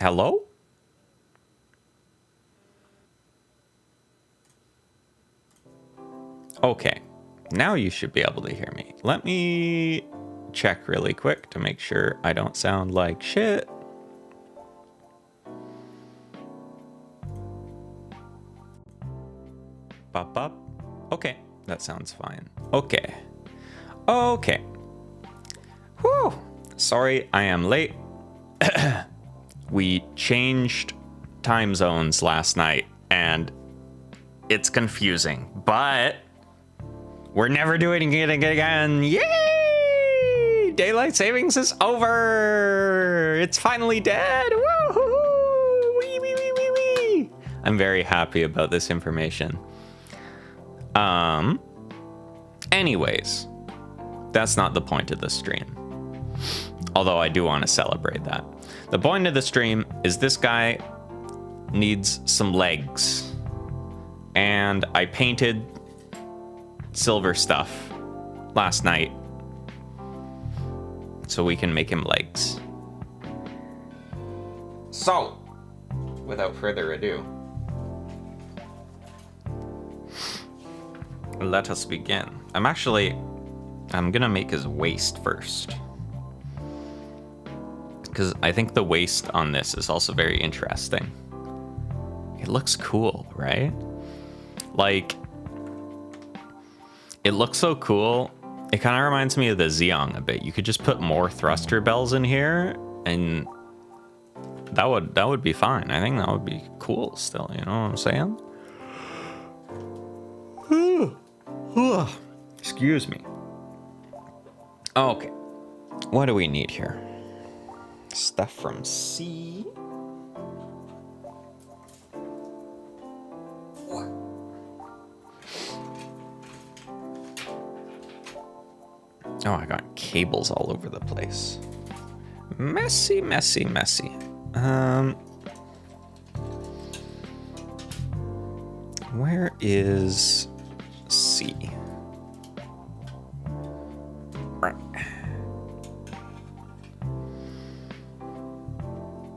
Hello? Okay, now you should be able to hear me. Let me check really quick to make sure I don't sound like shit. Pop up. Okay, that sounds fine. Okay. Okay. Whew. Sorry, I am late. We changed time zones last night, and it's confusing, but we're never doing it again. Yay! Daylight savings is over. It's finally dead. Woo-hoo-hoo! Wee, wee, wee, wee, wee. I'm very happy about this information. Anyways, that's not the point of the stream. Although I do want to celebrate that. The point of the stream is this guy needs some legs. And I painted silver stuff last night so we can make him legs. So, without further ado, let us begin. I'm gonna make his waist first, because I think the waist on this is also very interesting. It looks cool, right? Like, it looks so cool. It kind of reminds me of the Xeon a bit. You could just put more thruster bells in here, and that would be fine. I think that would be cool still, you know what I'm saying? Excuse me. Okay, what do we need here? Stuff from C. Oh, I got cables all over the place. Messy, messy, messy. Where is C? Right.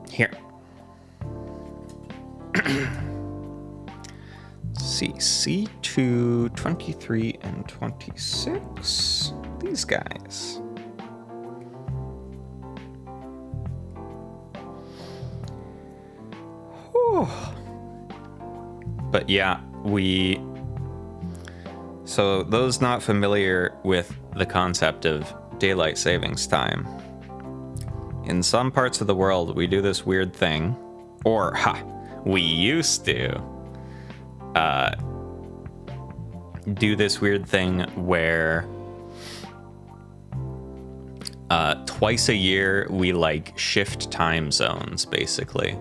Here. C2, 23, and 26. These guys. Whew. But yeah, so those not familiar with the concept of daylight savings time, in some parts of the world we do this weird thing, or we used to do this weird thing where twice a year we like shift time zones, basically.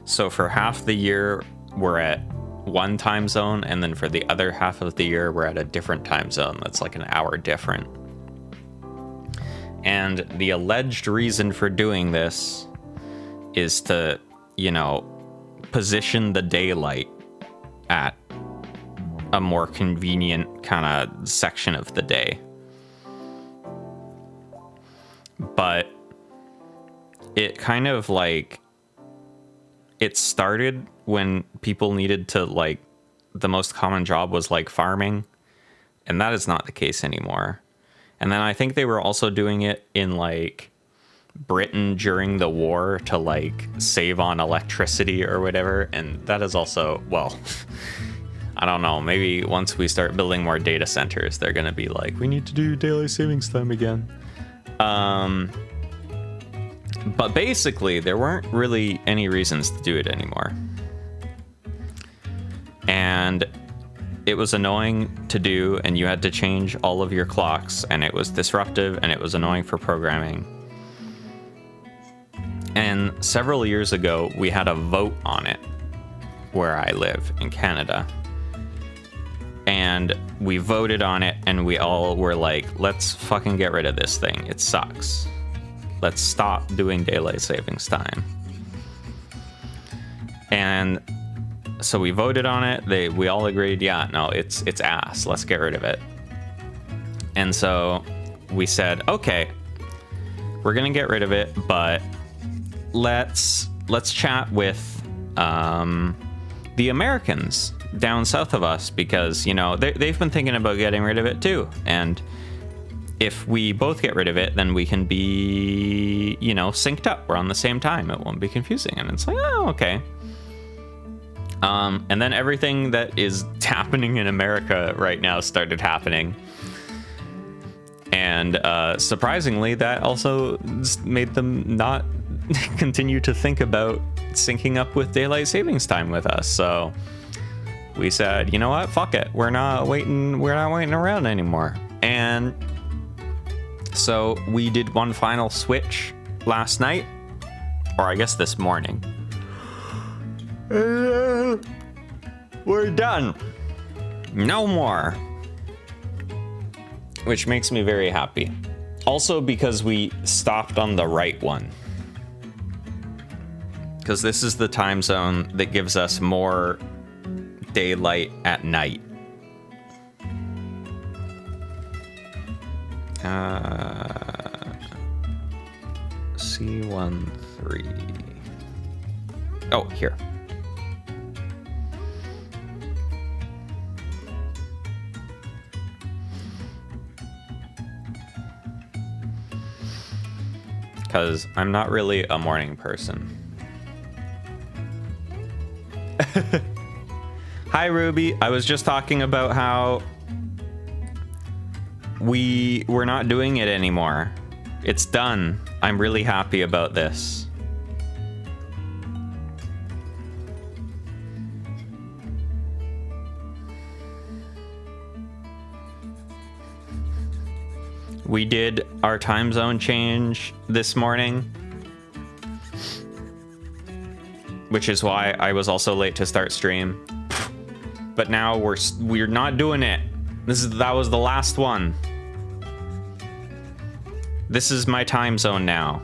So for half the year we're at one time zone, and then for the other half of the year we're at a different time zone that's like an hour different. And the alleged reason for doing this is to, you know, position the daylight at a more convenient kind of section of the day. But it kind of like, it started when people needed to, like, the most common job was like farming, and that is not the case anymore. And then I think they were also doing it in like Britain during the war to like save on electricity or whatever, and that is also, well, I don't know, maybe once we start building more data centers they're gonna be like, we need to do daylight savings time again. But basically there weren't really any reasons to do it anymore, and it was annoying to do, and you had to change all of your clocks, and it was disruptive, and it was annoying for programming. And several years ago we had a vote on it where I live in Canada, and we voted on it, and we all were like, let's fucking get rid of this thing, it sucks, let's stop doing daylight savings time. And so we voted on it. We all agreed, yeah, no, it's ass, let's get rid of it. And so we said, okay, we're gonna get rid of it, but let's chat with the Americans down south of us, because, you know, they've been thinking about getting rid of it too. And if we both get rid of it, then we can be, you know, synced up. We're on the same time. It won't be confusing. And it's like, oh, okay. And then everything that is happening in America right now started happening. And surprisingly, that also made them not continue to think about syncing up with daylight savings time with us. So we said, you know what? Fuck it. We're not waiting around anymore. And so we did one final switch last night, or I guess this morning. We're done. No more. Which makes me very happy. Also because we stopped on the right one. Because this is the time zone that gives us more daylight at night. C13. Oh, here. Because I'm not really a morning person. Hi, Ruby. I was just talking about how we're not doing it anymore. It's done. I'm really happy about this. We did our time zone change this morning, which is why I was also late to start stream. But now we're not doing it. That was the last one. This is my time zone now.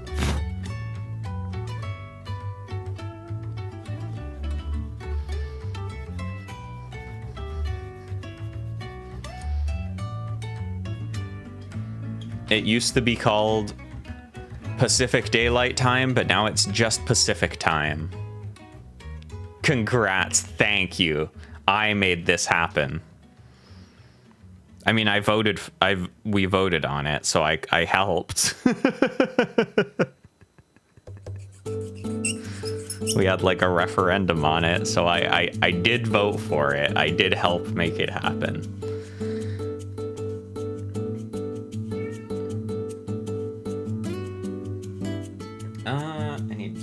It used to be called Pacific Daylight Time, but now it's just Pacific Time. Congrats, thank you. I made this happen. I mean, we voted on it, so I helped. We had like a referendum on it, so I did vote for it. I did help make it happen. I need...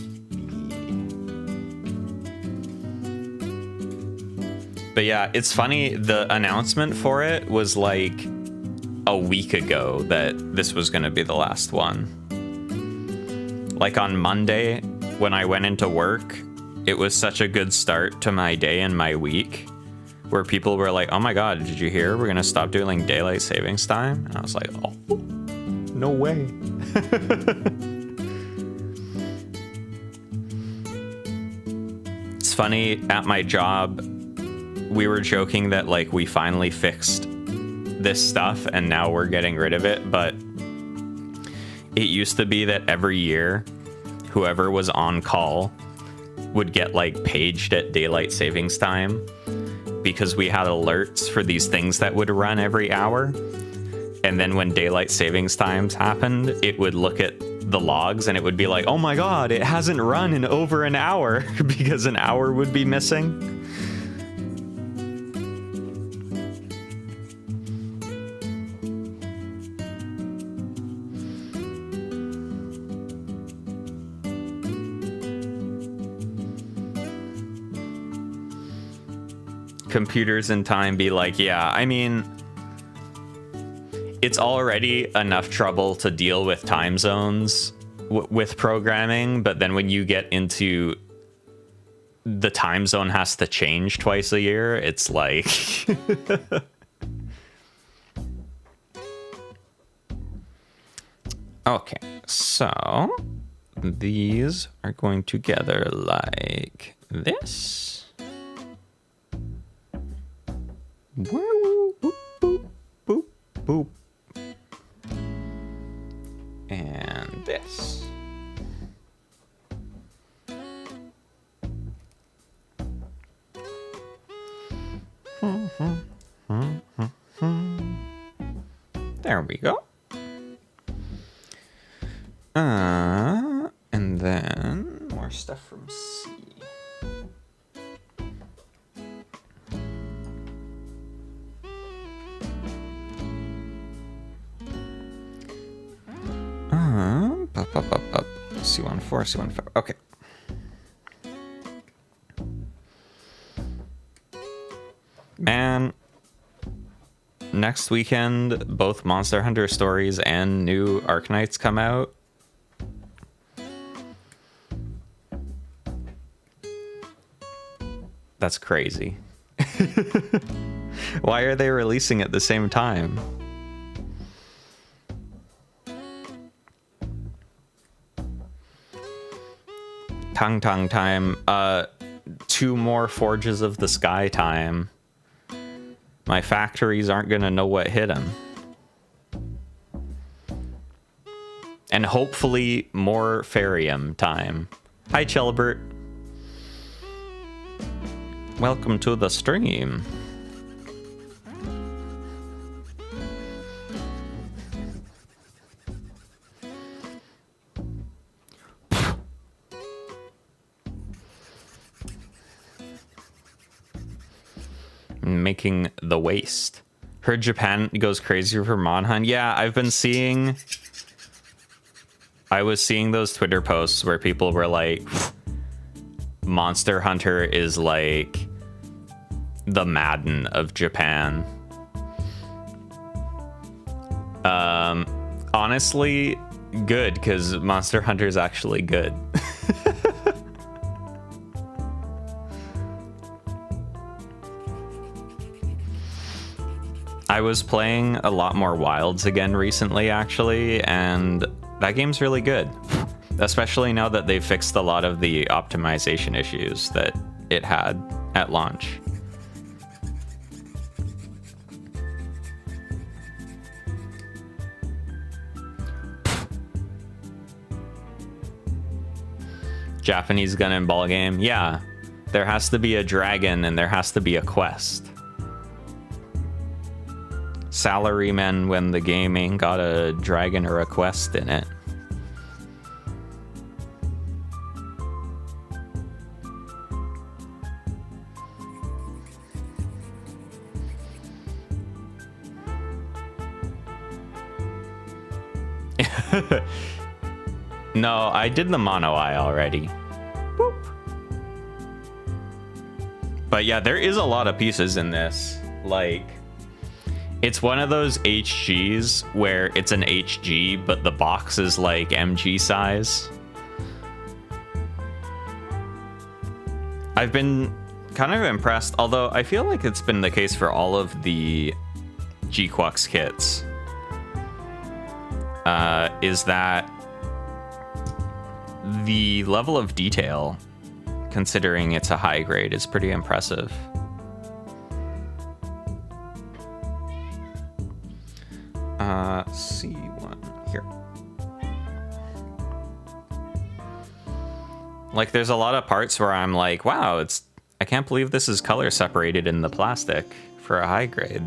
But yeah, it's funny, the announcement for it was like a week ago that this was going to be the last one. Like on Monday, when I went into work, it was such a good start to my day and my week, where people were like, oh my god, did you hear we're going to stop doing daylight savings time? And I was like, oh, no way. It's funny, at my job, we were joking that like we finally fixed this stuff and now we're getting rid of it, but it used to be that every year whoever was on call would get like paged at daylight savings time, because we had alerts for these things that would run every hour. And then when daylight savings times happened, it would look at the logs and it would be like, oh my god, it hasn't run in over an hour, because an hour would be missing. Computers in time be like, yeah, I mean, it's already enough trouble to deal with time zones with programming, but then when you get into the time zone has to change twice a year, it's like... Okay, so these are going together like this. Boop, boop, boop, boop. And this. There we go. And then more stuff from C. C14, C15. Okay. Man, next weekend, both Monster Hunter Stories and new Arknights come out. That's crazy. Why are they releasing at the same time? Tang time. 2 more Forges of the Sky time. My factories aren't gonna know what hit them. And hopefully more Farium time. Hi, Chelbert. Welcome to the stream. Making the waste. Heard Japan goes crazy for Mon Hunt. Yeah, I've been seeing... I was seeing those Twitter posts where people were like, Monster Hunter is like the Madden of Japan. Honestly, good, because Monster Hunter is actually good. I was playing a lot more Wilds again recently, actually, and that game's really good. Especially now that they've fixed a lot of the optimization issues that it had at launch. Japanese gun and ball game? Yeah. There has to be a dragon and there has to be a quest. Salarymen when the game ain't got a dragon or a quest in it. No, I did the No.A already. Boop. But yeah, there is a lot of pieces in this. Like, it's one of those HGs where it's an HG, but the box is like MG size. I've been kind of impressed, although I feel like it's been the case for all of the Gquacks kits. Is that the level of detail, considering it's a high grade, is pretty impressive. C1 here. Like, there's a lot of parts where I'm like, wow, I can't believe this is color separated in the plastic for a high grade.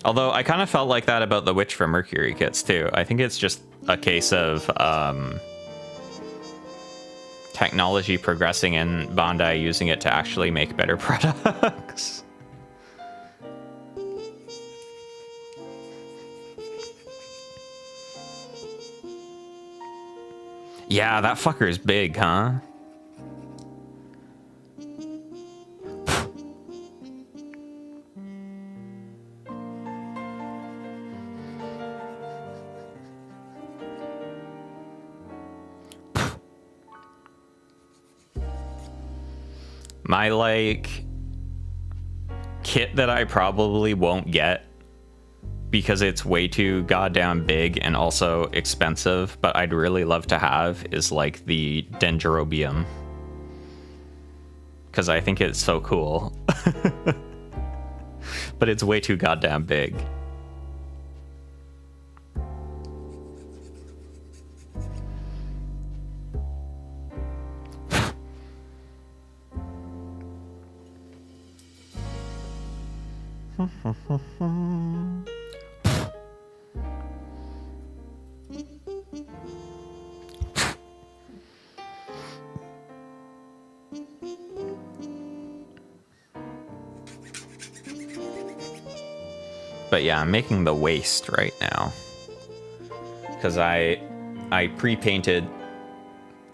Although I kind of felt like that about the Witch from Mercury kits too. I think it's just a case of technology progressing and Bandai using it to actually make better products. Yeah, that fucker's big, huh? My, like, kit that I probably won't get because it's way too goddamn big and also expensive, but I'd really love to have, is, like, the Dendrobium. Because I think it's so cool. But it's way too goddamn big. But yeah, I'm making the waist right now. Because I pre-painted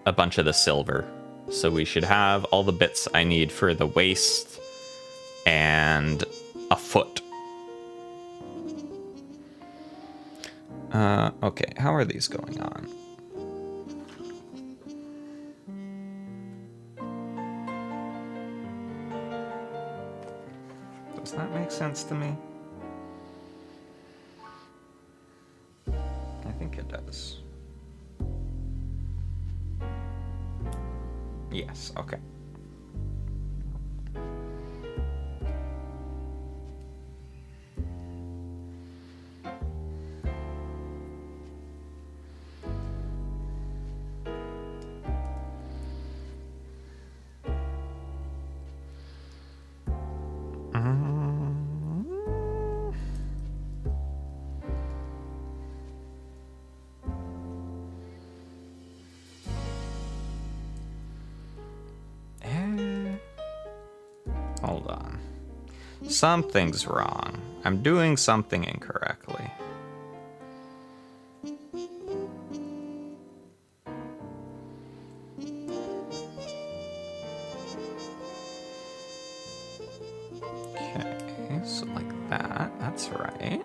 a bunch of the silver. So we should have all the bits I need for the waist and a foot. Okay, how are these going on? Does that make sense to me? I think it does. Yes, okay. Hold on. Something's wrong. I'm doing something incorrectly. Okay, so like that. That's right.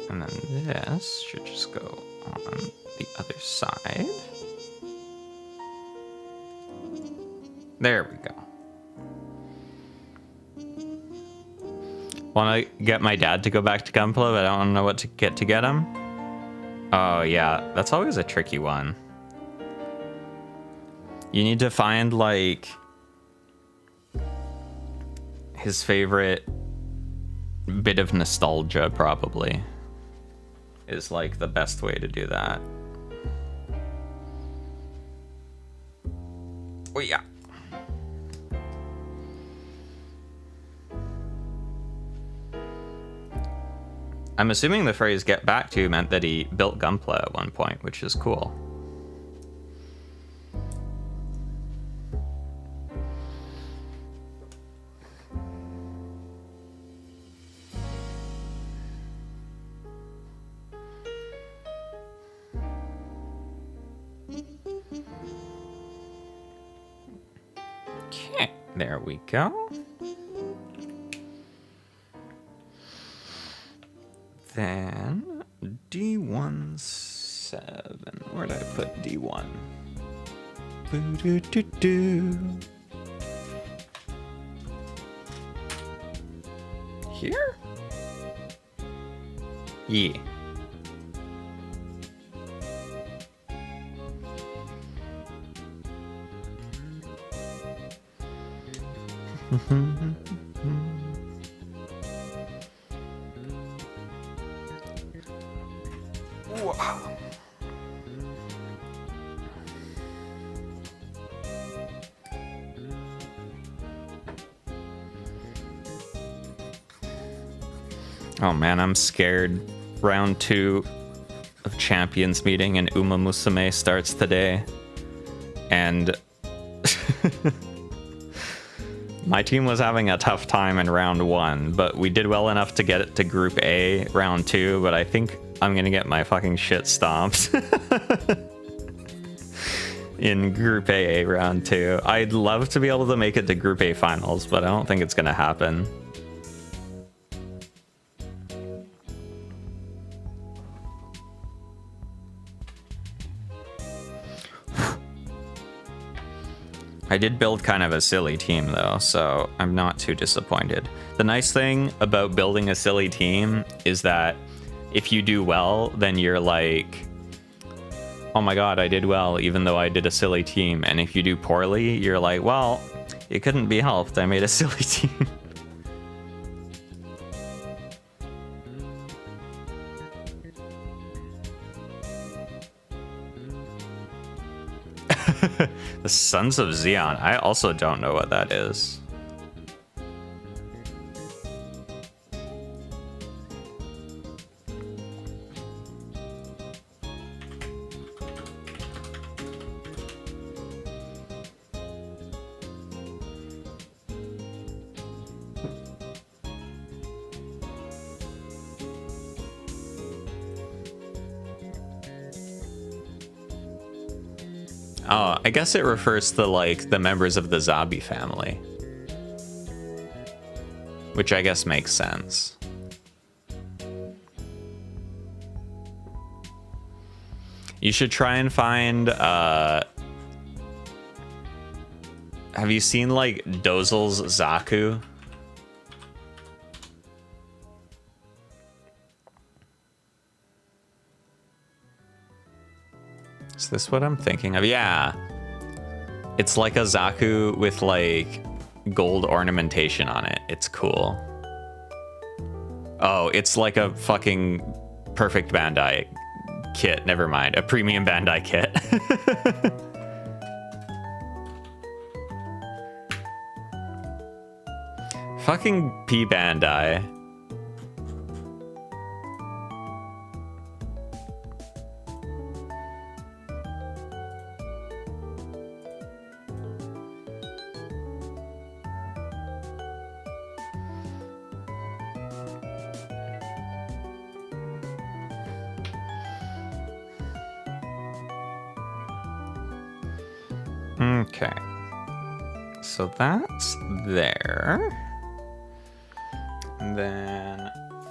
And then this should just go on the other side. There we go. Want to get my dad to go back to Gunpla, but I don't know what to get him? Oh yeah, that's always a tricky one. You need to find like his favorite bit of nostalgia, probably, is like the best way to do that. Oh yeah. I'm assuming the phrase "get back to" meant that he built Gunpla at one point, which is cool. Okay, there we go. Then D17. Where'd I put D1? Boo-doo-doo-doo. Here? Yeah. Wow. Oh man, I'm scared. Round 2 of Champions meeting in Uma Musume starts today. And my team was having a tough time in round 1, but we did well enough to get it to Group A round 2, but I think I'm gonna get my fucking shit stomped in Group A round 2. I'd love to be able to make it to Group A finals, but I don't think it's gonna happen. I did build kind of a silly team though, so I'm not too disappointed. The nice thing about building a silly team is that if you do well, then you're like, oh my god, I did well even though I did a silly team. And if you do poorly, you're like, well, it couldn't be helped, I made a silly team. The Sons of Xeon. I also don't know what that is. Oh, I guess it refers to, like, the members of the Zabi family. Which I guess makes sense. You should try and find, have you seen, like, Dozel's Zaku? Is this what I'm thinking of? Yeah. It's like a Zaku with, like, gold ornamentation on it. It's cool. Oh, it's like a fucking perfect Bandai kit. Never mind. A premium Bandai kit. Fucking P Bandai. Okay, so that's there. And then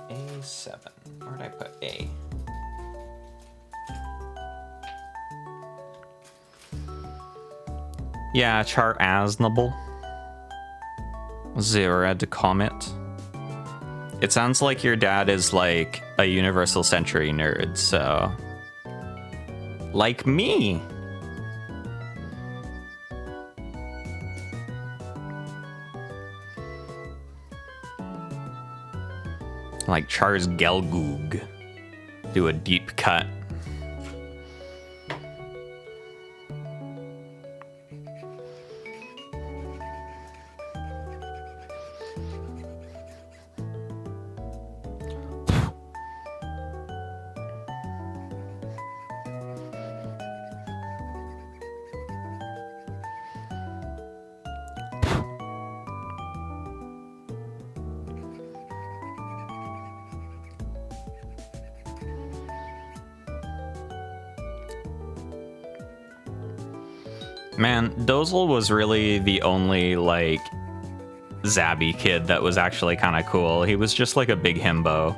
A7. Where did I put A? Yeah, Char Aznable. Zerad Comet. It sounds like your dad is like a Universal Century nerd, so. Like me! Like Char's Gelgoog. Do a deep cut. Man, Dozel was really the only, like, Zabi kid that was actually kind of cool. He was just like a big himbo.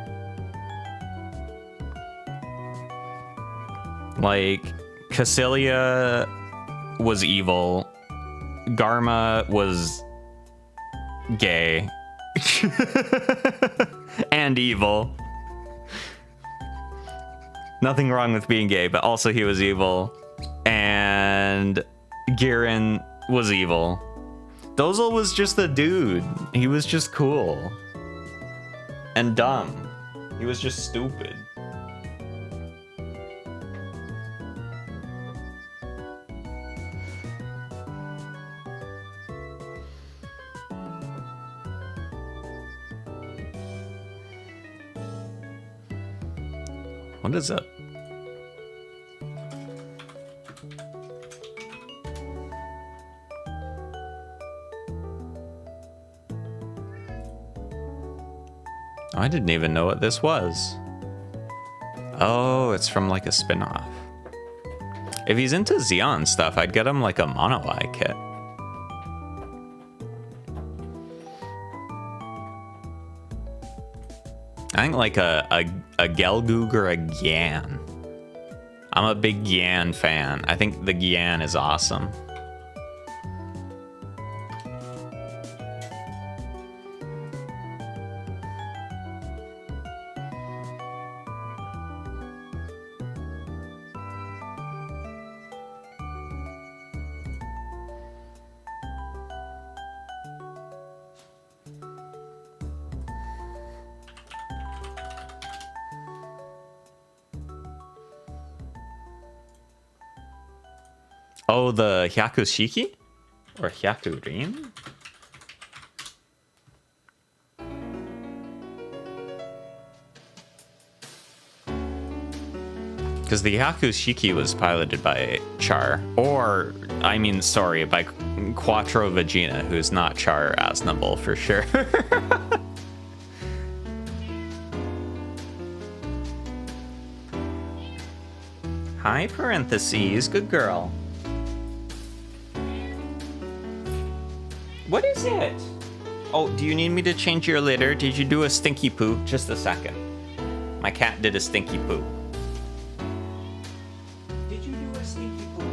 Like, Cassilia was evil. Garma was gay. And evil. Nothing wrong with being gay, but also he was evil. And Girin was evil. Dozel was just a dude. He was just cool. And dumb. He was just stupid. What is it? I didn't even know what this was. Oh, it's from like a spin-off. If he's into Xeon stuff, I'd get him like a No.A kit. I think like a Gelgoog or a Gyan. I'm a big Gyan fan. I think the Gyan is awesome. Oh, the Hyakushiki? Or Hyakurin? Because the Hyakushiki was piloted by Char. Or, I mean, sorry, by Quattro Vagina, who's not Char Aznable for sure. Hi, parentheses. Good girl. What is it? Oh, do you need me to change your litter? Did you do a stinky poo? Just a second. My cat did a stinky poo. Did you do a stinky poo?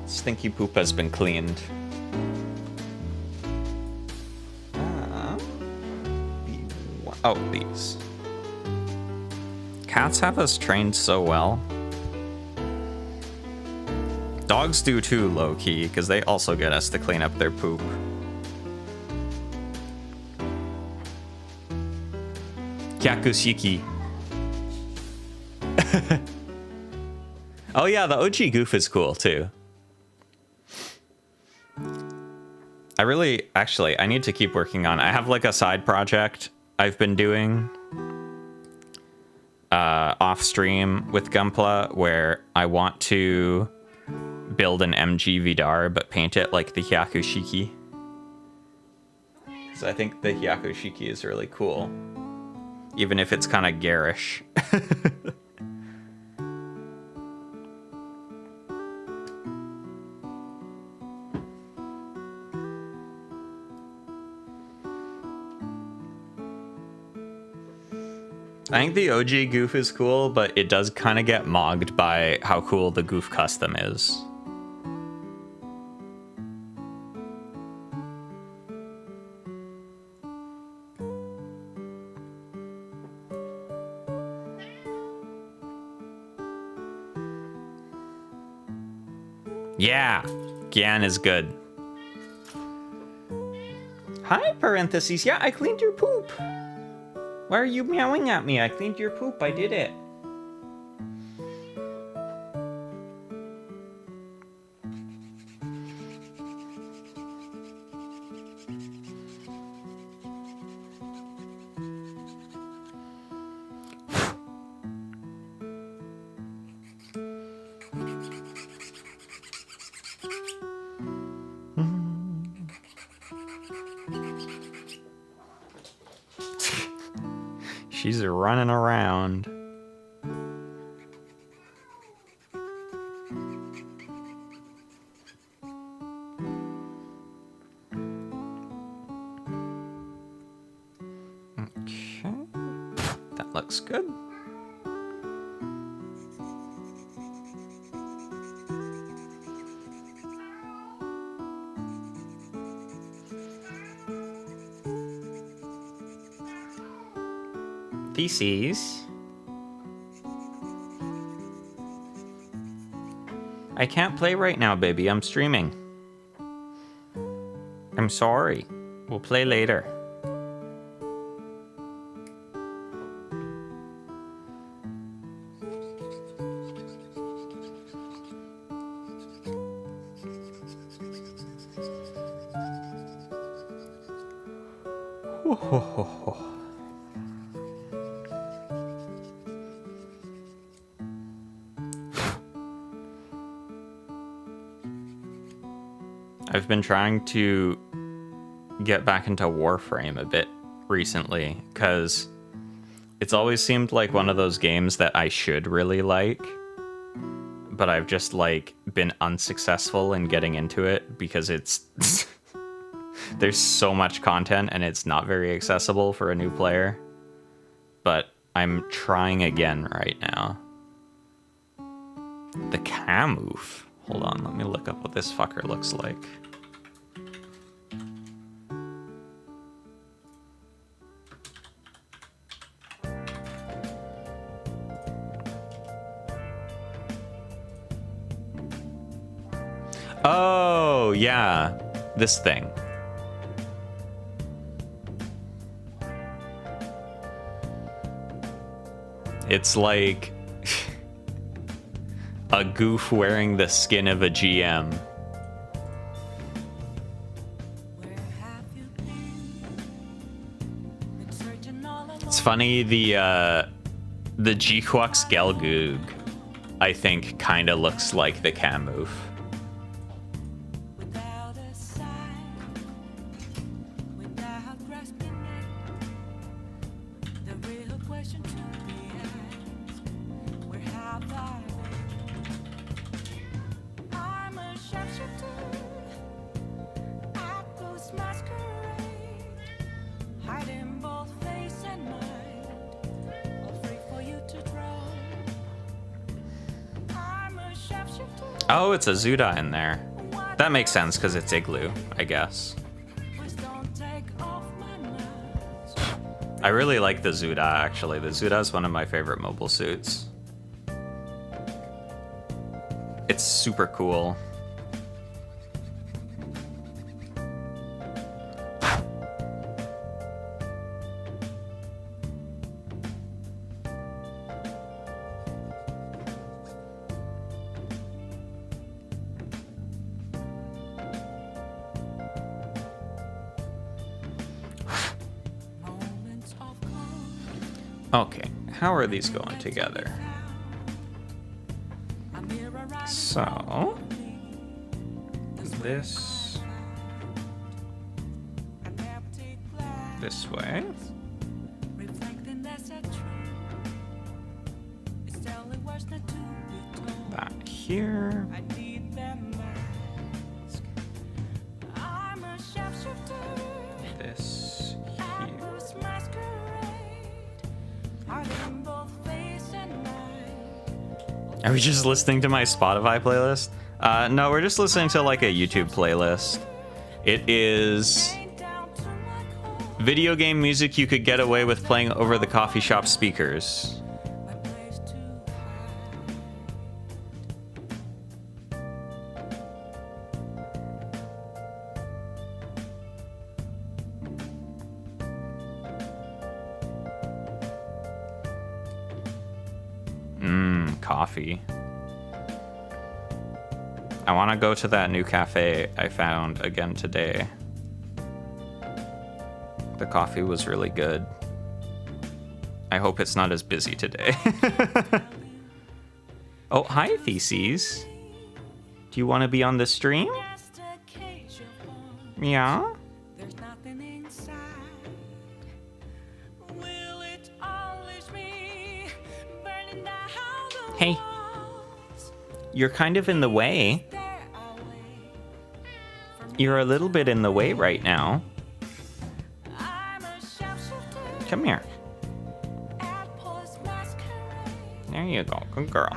Stinky poop has been cleaned. Oh, these. Cats have us trained so well. Dogs do too, low-key, because they also get us to clean up their poop. Gquacks. Oh yeah, the OG goof is cool too. I need to keep working on. I have like a side project I've been doing off stream with Gunpla where I want to build an MG Vidar but paint it like the Hyakushiki. Because I think the Hyakushiki is really cool, even if it's kind of garish. I think the OG goof is cool, but it does kind of get mogged by how cool the goof custom is. Yeah, Gian is good. Hi, parentheses. Yeah, I cleaned your poop. Why are you meowing at me? I cleaned your poop. I did it. She's running around. Okay. That looks good. Theses. I can't play right now, baby. I'm streaming. I'm sorry. We'll play later. I've been trying to get back into Warframe a bit recently, because it's always seemed like one of those games that I should really like, but I've just like been unsuccessful in getting into it because it's there's so much content and it's not very accessible for a new player. But I'm trying again right now. The Camoof. Hold on, let me look up what this fucker looks like. Oh, yeah. This thing. It's like a goof wearing the skin of a GM. It's funny, the Gquacks Gelgoog, I think, kind of looks like the Camoof. Oh, it's a Zuda in there. That makes sense because it's Igloo, I guess. I really like the Zuda, actually. The Zuda is one of my favorite mobile suits. It's super cool. Okay, how are these going together? So, this way. That here. This here. Are we just listening to my Spotify playlist? No, we're just listening to like a YouTube playlist. It is video game music you could get away with playing over the coffee shop speakers. Coffee. I want to go to that new cafe I found again today. The coffee was really good. I hope it's not as busy today. Oh, hi, Theses. Do you want to be on the stream? Yeah? Hey, you're kind of in the way. You're a little bit in the way right now. Come here. There you go, good girl.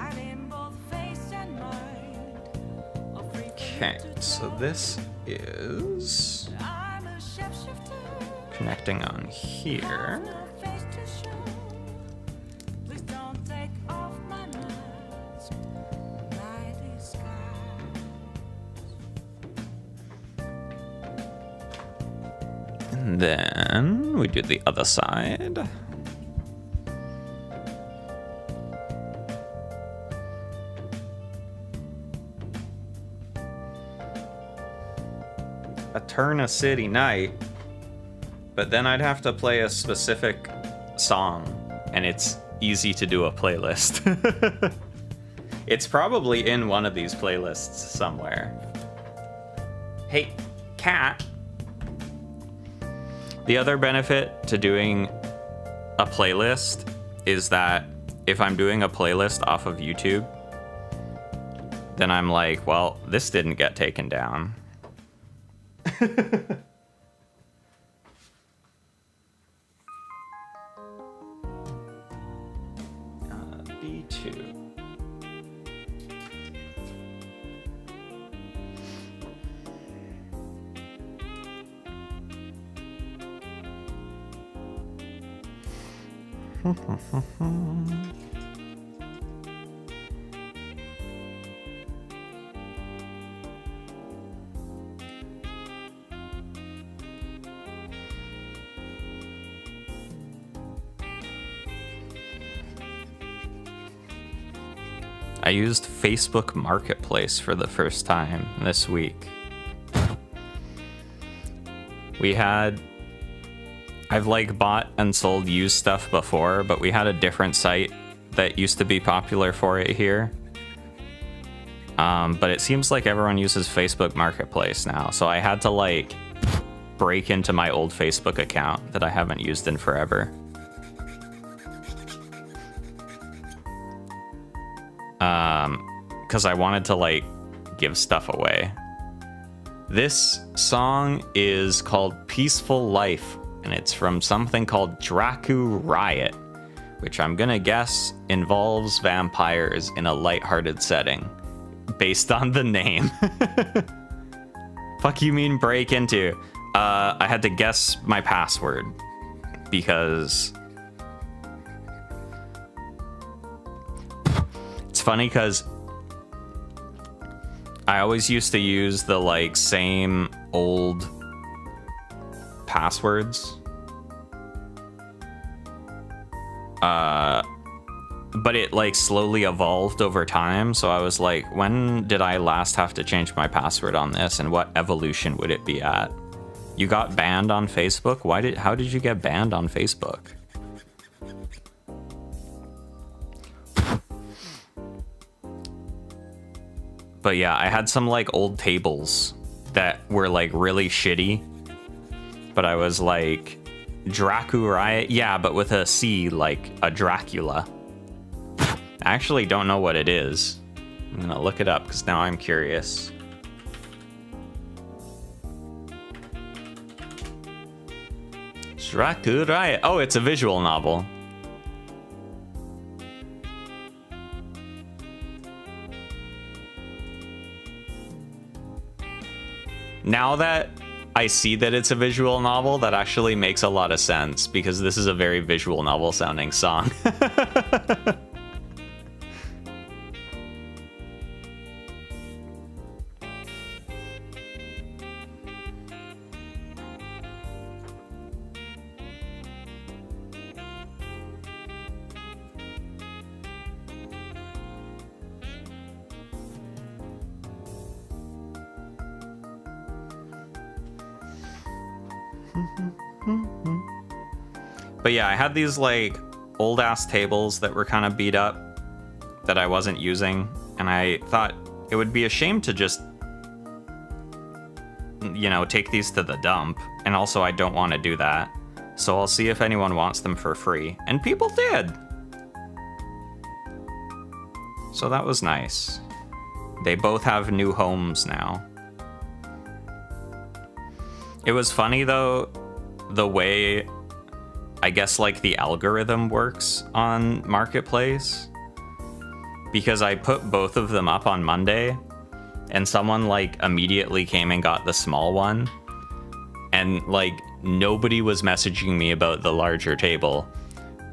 Okay, so this is connecting on here. And then we do the other side. Eterna City Night, but then I'd have to play a specific song, and it's easy to do a playlist. It's probably in one of these playlists somewhere. Hey, cat. The other benefit to doing a playlist is that if I'm doing a playlist off of YouTube, then I'm like, well, this didn't get taken down. B2. I used Facebook Marketplace for the first time this week. I've like bought and sold used stuff before, but we had a different site that used to be popular for it here. But it seems like everyone uses Facebook Marketplace now, so I had to like break into my old Facebook account that I haven't used in forever. Because I wanted to like give stuff away. This song is called Peaceful Life, and it's from something called Dracu Riot, which I'm gonna guess involves vampires in a lighthearted setting, based on the name. Fuck you mean break into? I had to guess my password, because it's funny because I always used to use the like same old passwords. But it like slowly evolved over time, so I was like, when did I last have to change my password on this, and what evolution would it be at? You got banned on Facebook? How did you get banned on Facebook? But yeah, I had some like old tables that were like really shitty, but I was like, Dracu Riot? Yeah, but with a C, like a Dracula. I actually don't know what it is. I'm gonna look it up because now I'm curious. Dracu Riot. Oh, it's a visual novel. Now that I see that it's a visual novel, that actually makes a lot of sense, because this is a very visual novel sounding song. But yeah, I had these like old ass tables that were kind of beat up that I wasn't using, and I thought it would be a shame to just, you know, take these to the dump, and also I don't want to do that, so I'll see if anyone wants them for free, and people did, so that was nice. They both have new homes now. It was funny though, the way I guess like the algorithm works on Marketplace, because I put both of them up on Monday and someone like immediately came and got the small one, and like nobody was messaging me about the larger table,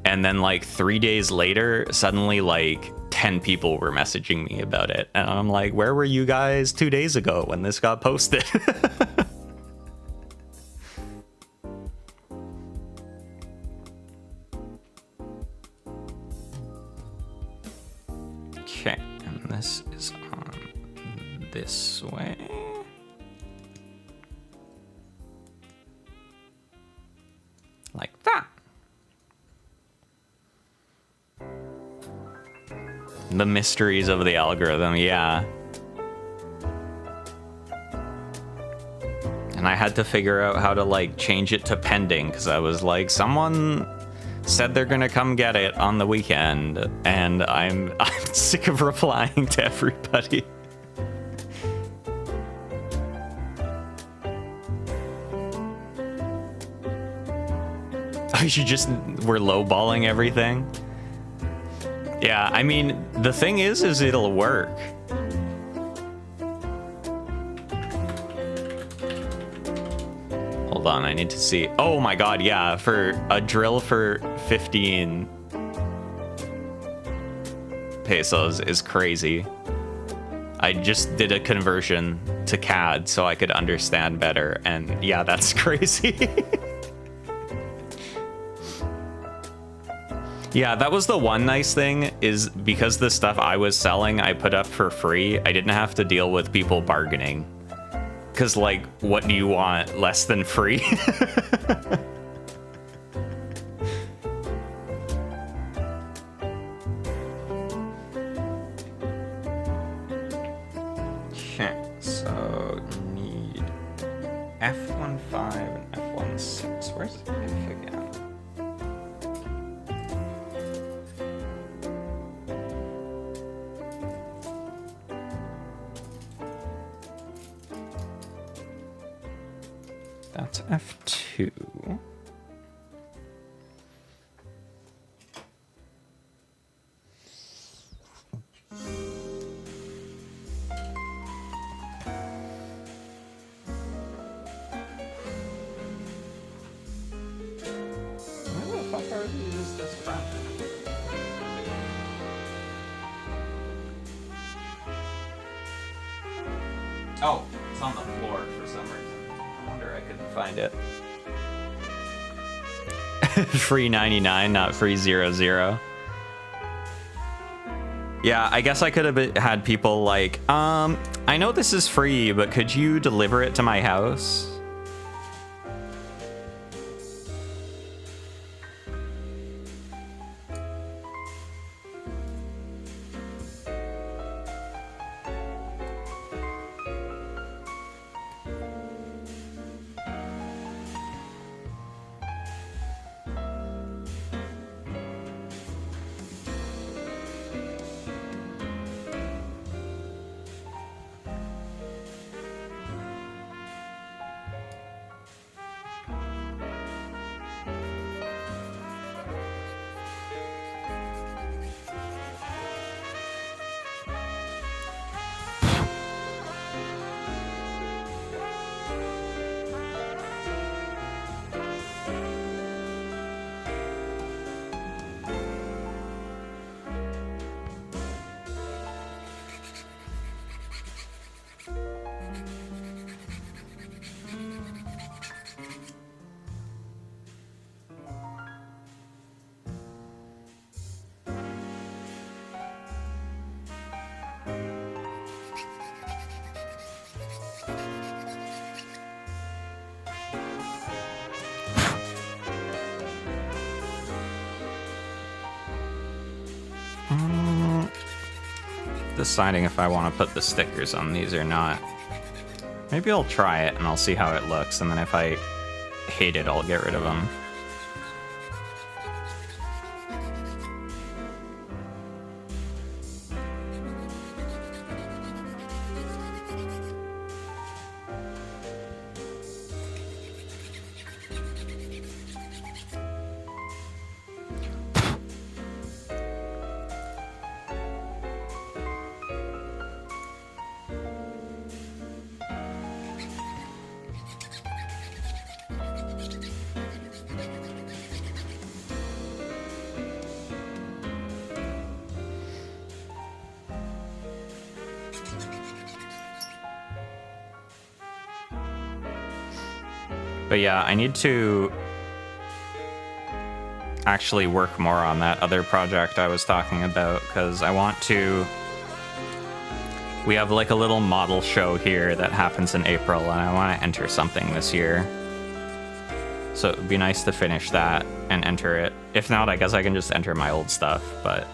and then like 3 days later suddenly like 10 people were messaging me about it, and I'm like, where were you guys 2 days ago when this got posted? Okay, and this is on this way. Like that. The mysteries of the algorithm, yeah. And I had to figure out how to like change it to pending, because I was like, someone said they're gonna come get it on the weekend, and I'm sick of replying to everybody. Oh, you just were lowballing everything? Yeah, I mean, the thing is it'll work. Hold on, I need to see. Oh my god, yeah, for a drill for 15 pesos is crazy. I just did a conversion to CAD so I could understand better, and yeah, that's crazy. Yeah, that was the one nice thing, is because the stuff I was selling I put up for free, I didn't have to deal with people bargaining. Because, like, what do you want? Less than free? Okay, so need F15 and F16. Where's F again? That's F2. Where the fuck are these this from? Oh, it's on the floor for some reason. I wonder I couldn't find it. Free 99, not free 00. Yeah, I guess I could have had people like, I know this is free, but could you deliver it to my house? Deciding if I want to put the stickers on these or not. Maybe I'll try it and I'll see how it looks, and then if I hate it, I'll get rid of them. But yeah, I need to actually work more on that other project I was talking about, because I want to... We have like a little model show here that happens in April, and I want to enter something this year. So it would be nice to finish that and enter it. If not, I guess I can just enter my old stuff, but...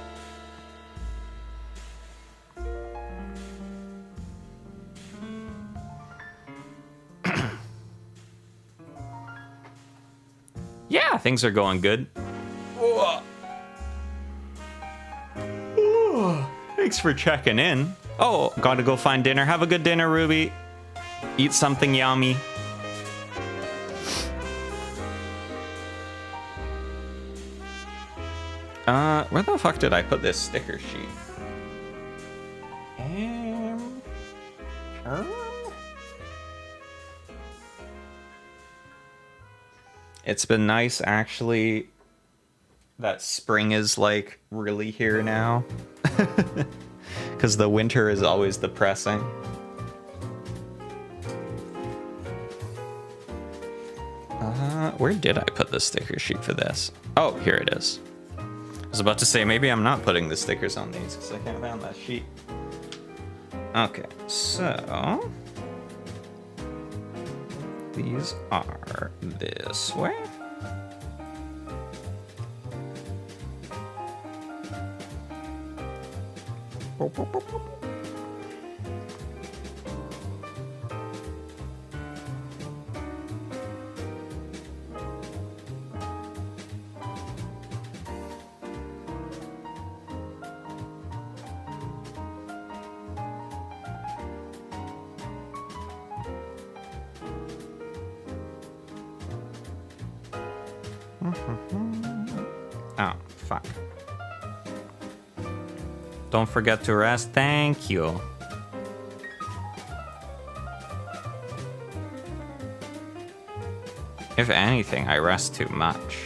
Yeah, things are going good. Thanks for checking in. Oh, gotta go find dinner. Have a good dinner, Ruby. Eat something yummy. Where the fuck did I put this sticker sheet? It's been nice, actually, that spring is, like, really here now. Because the winter is always depressing. Where did I put the sticker sheet for this? Oh, here it is. was about to say, maybe I'm not putting the stickers on these because I can't find that sheet. Okay, so these are this way. Boop, boop, boop, boop. Oh, fuck. Don't forget to rest. Thank you. If anything, I rest too much.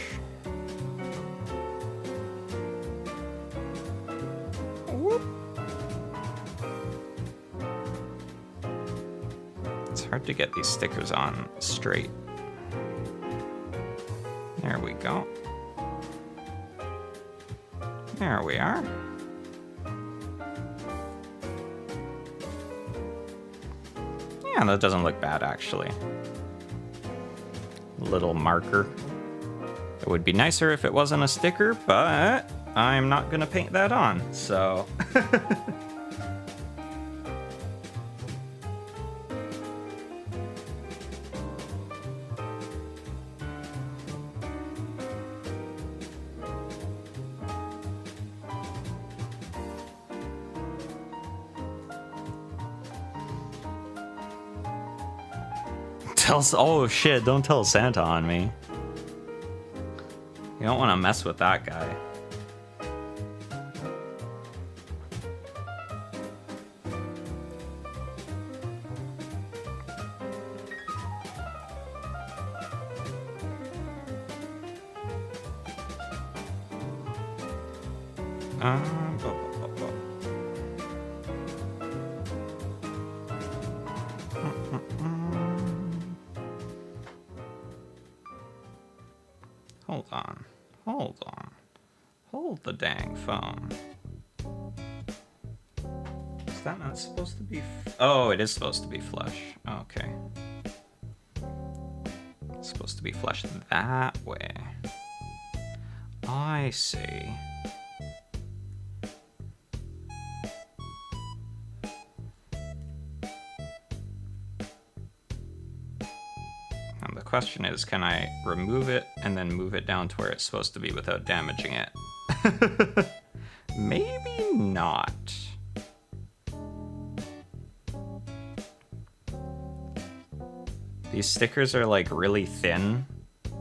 It's hard to get these stickers on straight. There we go. There we are. Yeah, that doesn't look bad, actually. Little marker. It would be nicer if it wasn't a sticker, but I'm not gonna paint that on, so... Oh shit, don't tell Santa on me. You don't want to mess with that guy. Hold on. Hold on. Hold the dang phone. Is that not supposed to be... Oh, it is supposed to be flush. Okay. It's supposed to be flush that way. I see. And the question is, can I remove it and then move it down to where it's supposed to be without damaging it? Maybe not. These stickers are like really thin,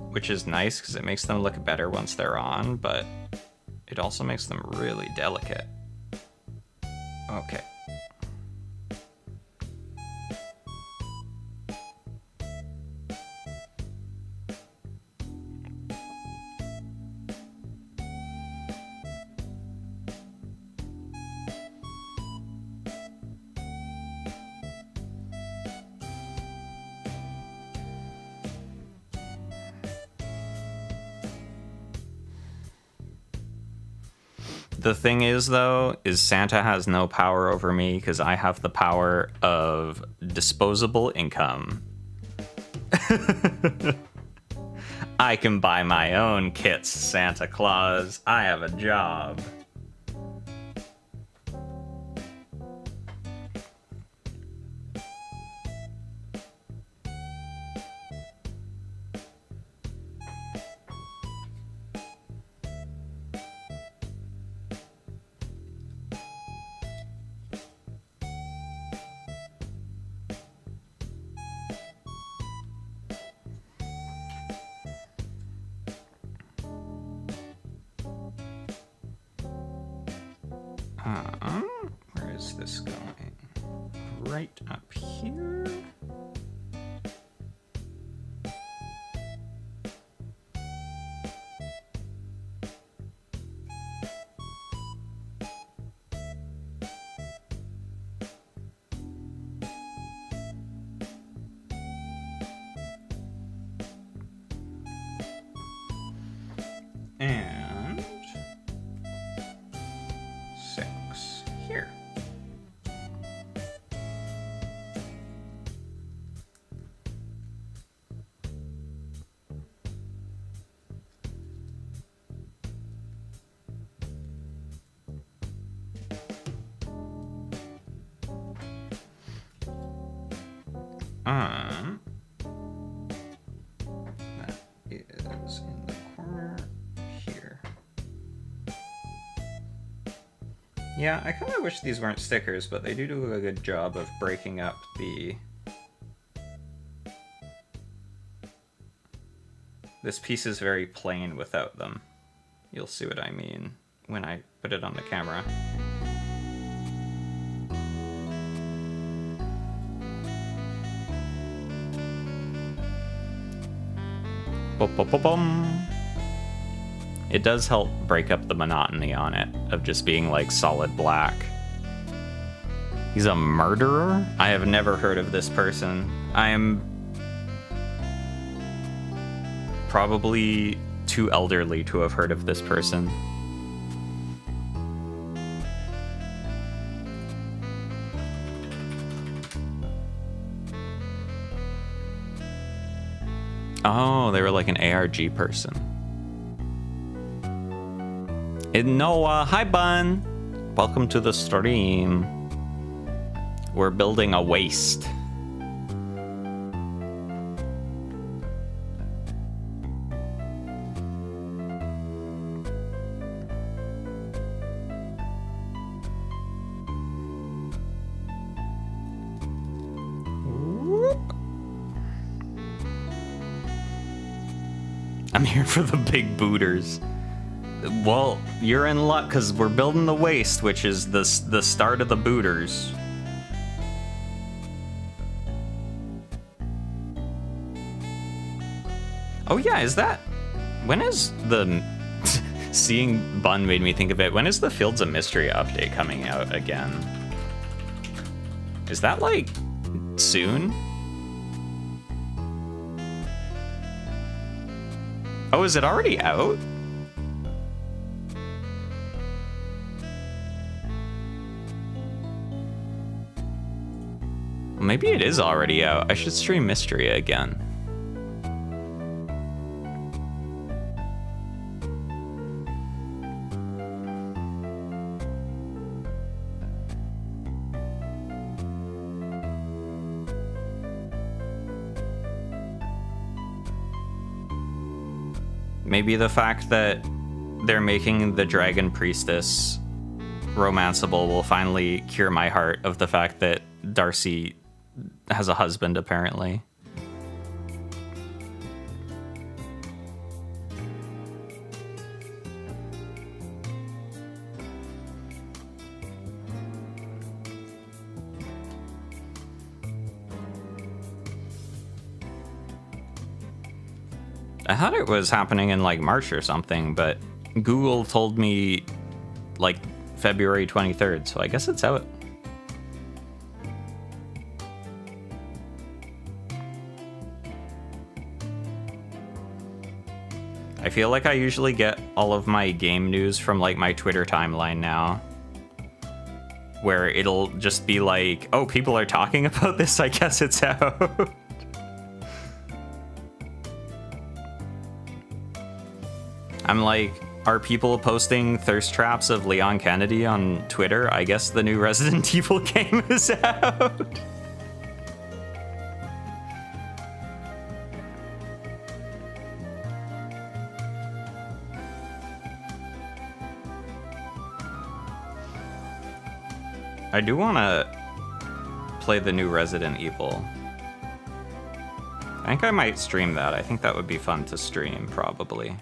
which is nice because it makes them look better once they're on, but it also makes them really delicate. Okay. The thing is, though, is Santa has no power over me because I have the power of disposable income. I can buy my own kits, Santa Claus. I have a job. Where is this going? Right up here. And here. That is in the corner here. Yeah, I kind of wish these weren't stickers, but they do a good job of breaking up the... This piece is very plain without them. You'll see what I mean when I put it on the camera. It does help break up the monotony on it of just being like solid black. He's a murderer? I have never heard of this person. I am probably too elderly to have heard of this person. Oh, they were like an ARG person. And No.A, hi Bun! Welcome to the stream. We're building a waste. I'm here for the big booters. Well, you're in luck because we're building the waste, which is the start of the booters. Oh yeah, is that... When is the... Seeing Bun made me think of it. When is the Fields of Mystery update coming out again? Is that like soon? Oh, is it already out? Well, maybe it is already out. I should stream Mystery again. Maybe the fact that they're making the Dragon Priestess romanceable will finally cure my heart of the fact that Darcy has a husband, apparently. I thought it was happening in like March or something, but Google told me like February 23rd, so I guess it's out. I feel like I usually get all of my game news from like my Twitter timeline now, where it'll just be like, oh, people are talking about this, I guess it's out. I'm like, are people posting thirst traps of Leon Kennedy on Twitter? I guess the new Resident Evil game is out. I do want to play the new Resident Evil. I think I might stream that. I think that would be fun to stream, probably.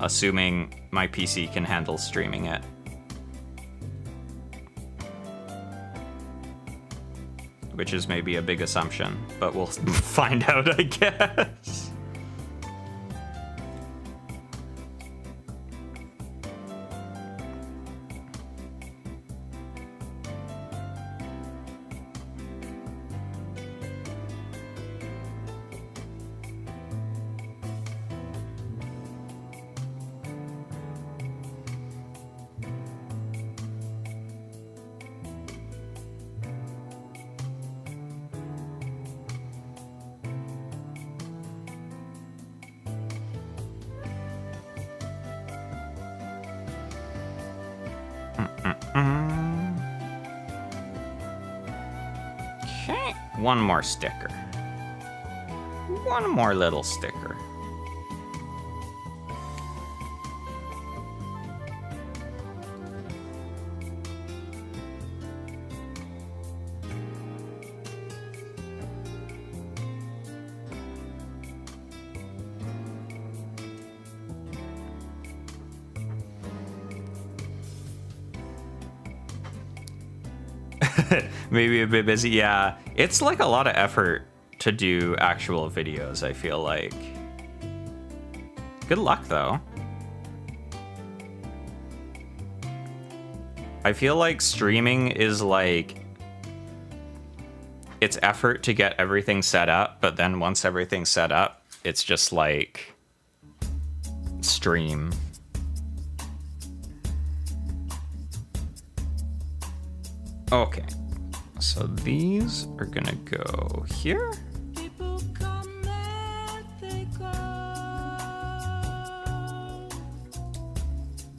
Assuming my PC can handle streaming it. Which is maybe a big assumption, but we'll find out, I guess. One more sticker. One more little sticker. Maybe a bit busy. Yeah, it's like a lot of effort to do actual videos, I feel like. Good luck, though. I feel like streaming is like... it's effort to get everything set up, but then once everything's set up, it's just like... stream. Okay. So these are gonna go here. People come and they go.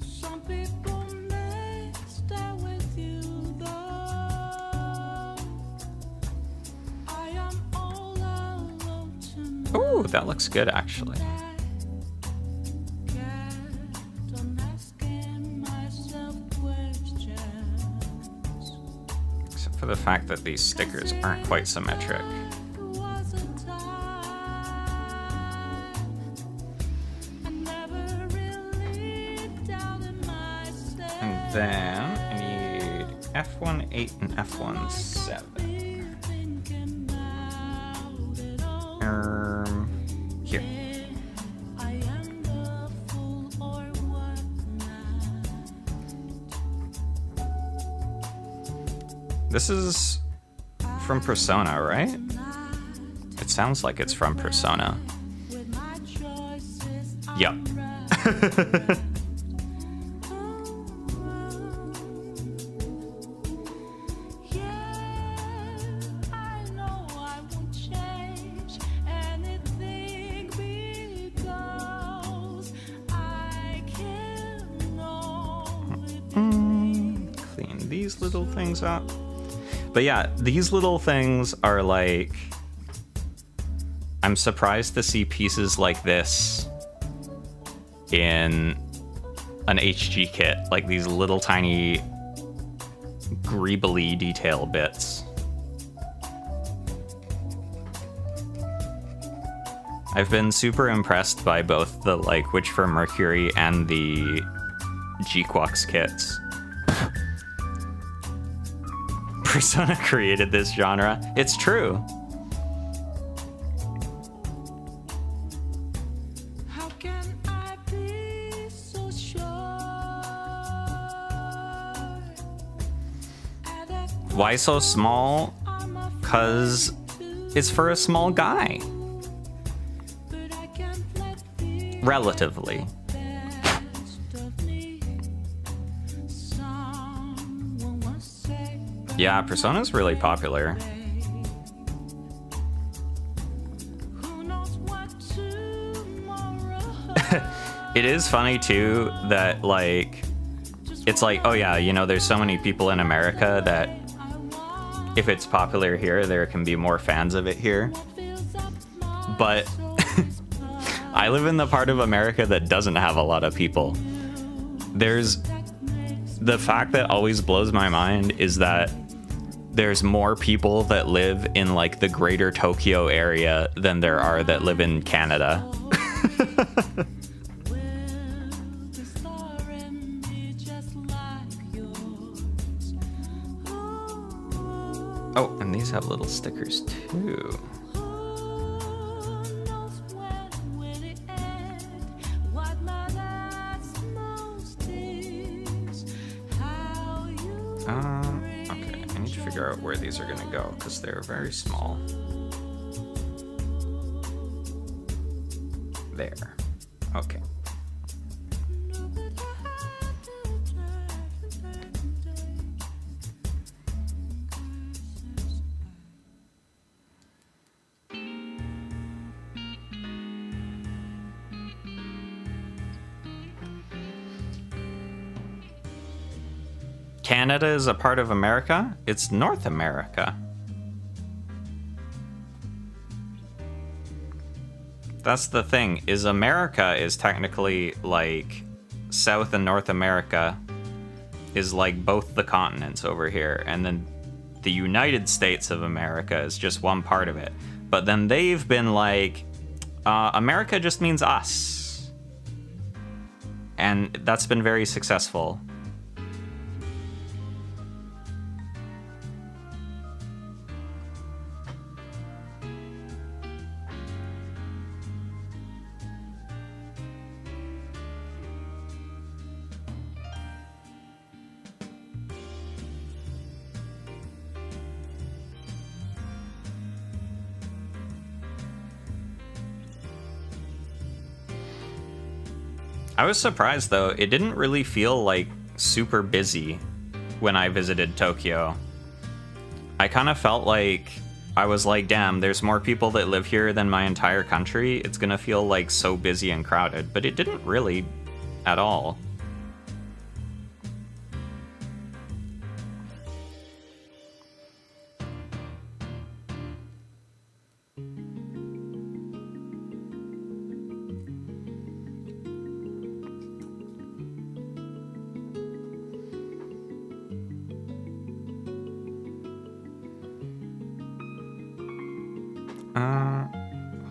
Some people may stay with you though. I am all alone tonight. Ooh, that looks good actually. Kept on asking myself questions. Except for the fact that these stickers aren't quite symmetric. Was a time I never really doubted myself. And then I need F1.8 and F1.7. Here. I am the fool or what now? This is from Persona, right? It sounds like it's from Persona. With my choices, Yep. yeah, I know I won't change anything because I can only Clean these little things up. But yeah, these little things are like... I'm surprised to see pieces like this in an HG kit. Like these little tiny greebly detail bits. I've been super impressed by both the like Witch for Mercury and the Gquacks kits. Persona created this genre. It's true. How can I be so sure? Why so small? 'Cause it's for a small guy. But I can't let the Relatively. best of me. Someone once said, Yeah, Persona's really popular. who knows what tomorrow It is funny too that like it's like, oh yeah, you know, there's so many people in America that if it's popular here, there can be more fans of it here. fills up my But I live in the part of America that doesn't have a lot of people. There's the fact that always blows my mind is that there's more people that live in like the greater Tokyo area than there are that live in Canada. the star in me just like yours. Oh, and these have little stickers too. Who knows when will it end? What matters most is how you Okay, I need to figure out where these are gonna go because they're very small. There. Okay. Canada is a part of America. It's North America. That's the thing, is America is technically like South and North America is like both the continents over here, and then the United States of America is just one part of it. But then they've been like, America just means us. And that's been very successful. I was surprised though, it didn't really feel like super busy when I visited Tokyo. I kind of felt like I was like, damn, there's more people that live here than my entire country. It's gonna feel like so busy and crowded, but it didn't really at all.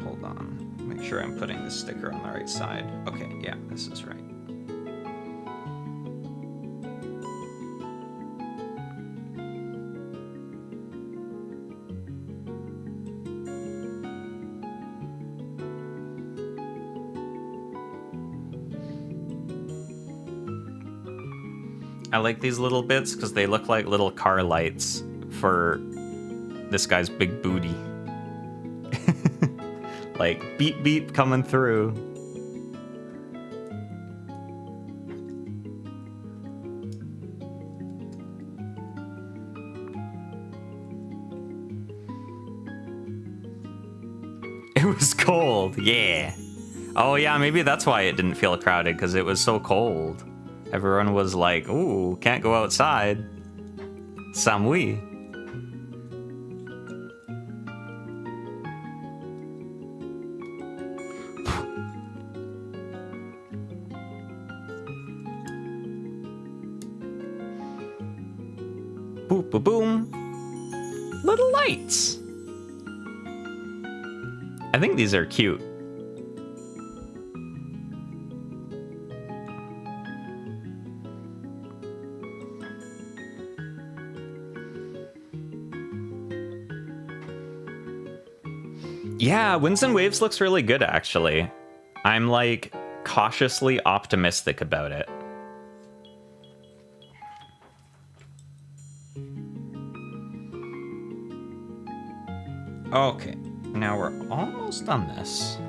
Hold on. Make sure I'm putting the sticker on the right side. Okay, yeah, this is right. I like these little bits because they look like little car lights for this guy's big booty. Like, beep beep coming through. It was cold, yeah. Oh yeah, maybe that's why it didn't feel crowded, because it was so cold. Everyone was like, ooh, can't go outside. Samui. Boop ba boom. Little lights. I think these are cute. Yeah, Winds and Waves looks really good, actually. I'm, like, cautiously optimistic about it. Okay, now we're almost done this.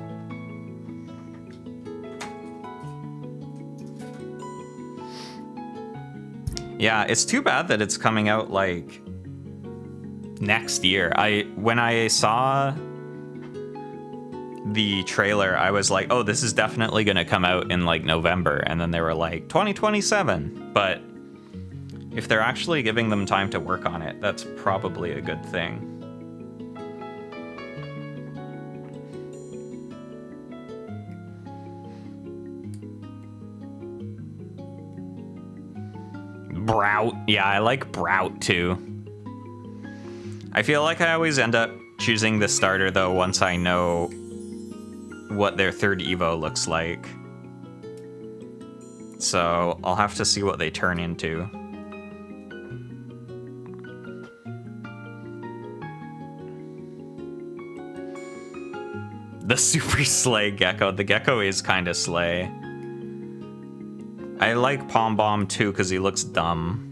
Yeah, it's too bad that it's coming out, like, next year. When I saw the trailer, I was like, oh, this is definitely gonna come out in like November, and then they were like 2027. But if they're actually giving them time to work on it, that's probably a good thing. Brout. Yeah, I like Brout too. I feel like I always end up choosing the starter though once I know what their third Evo looks like. So I'll have to see what they turn into. The super slay Gecko. The Gecko is kind of slay. I like Pom Bomb too because he looks dumb.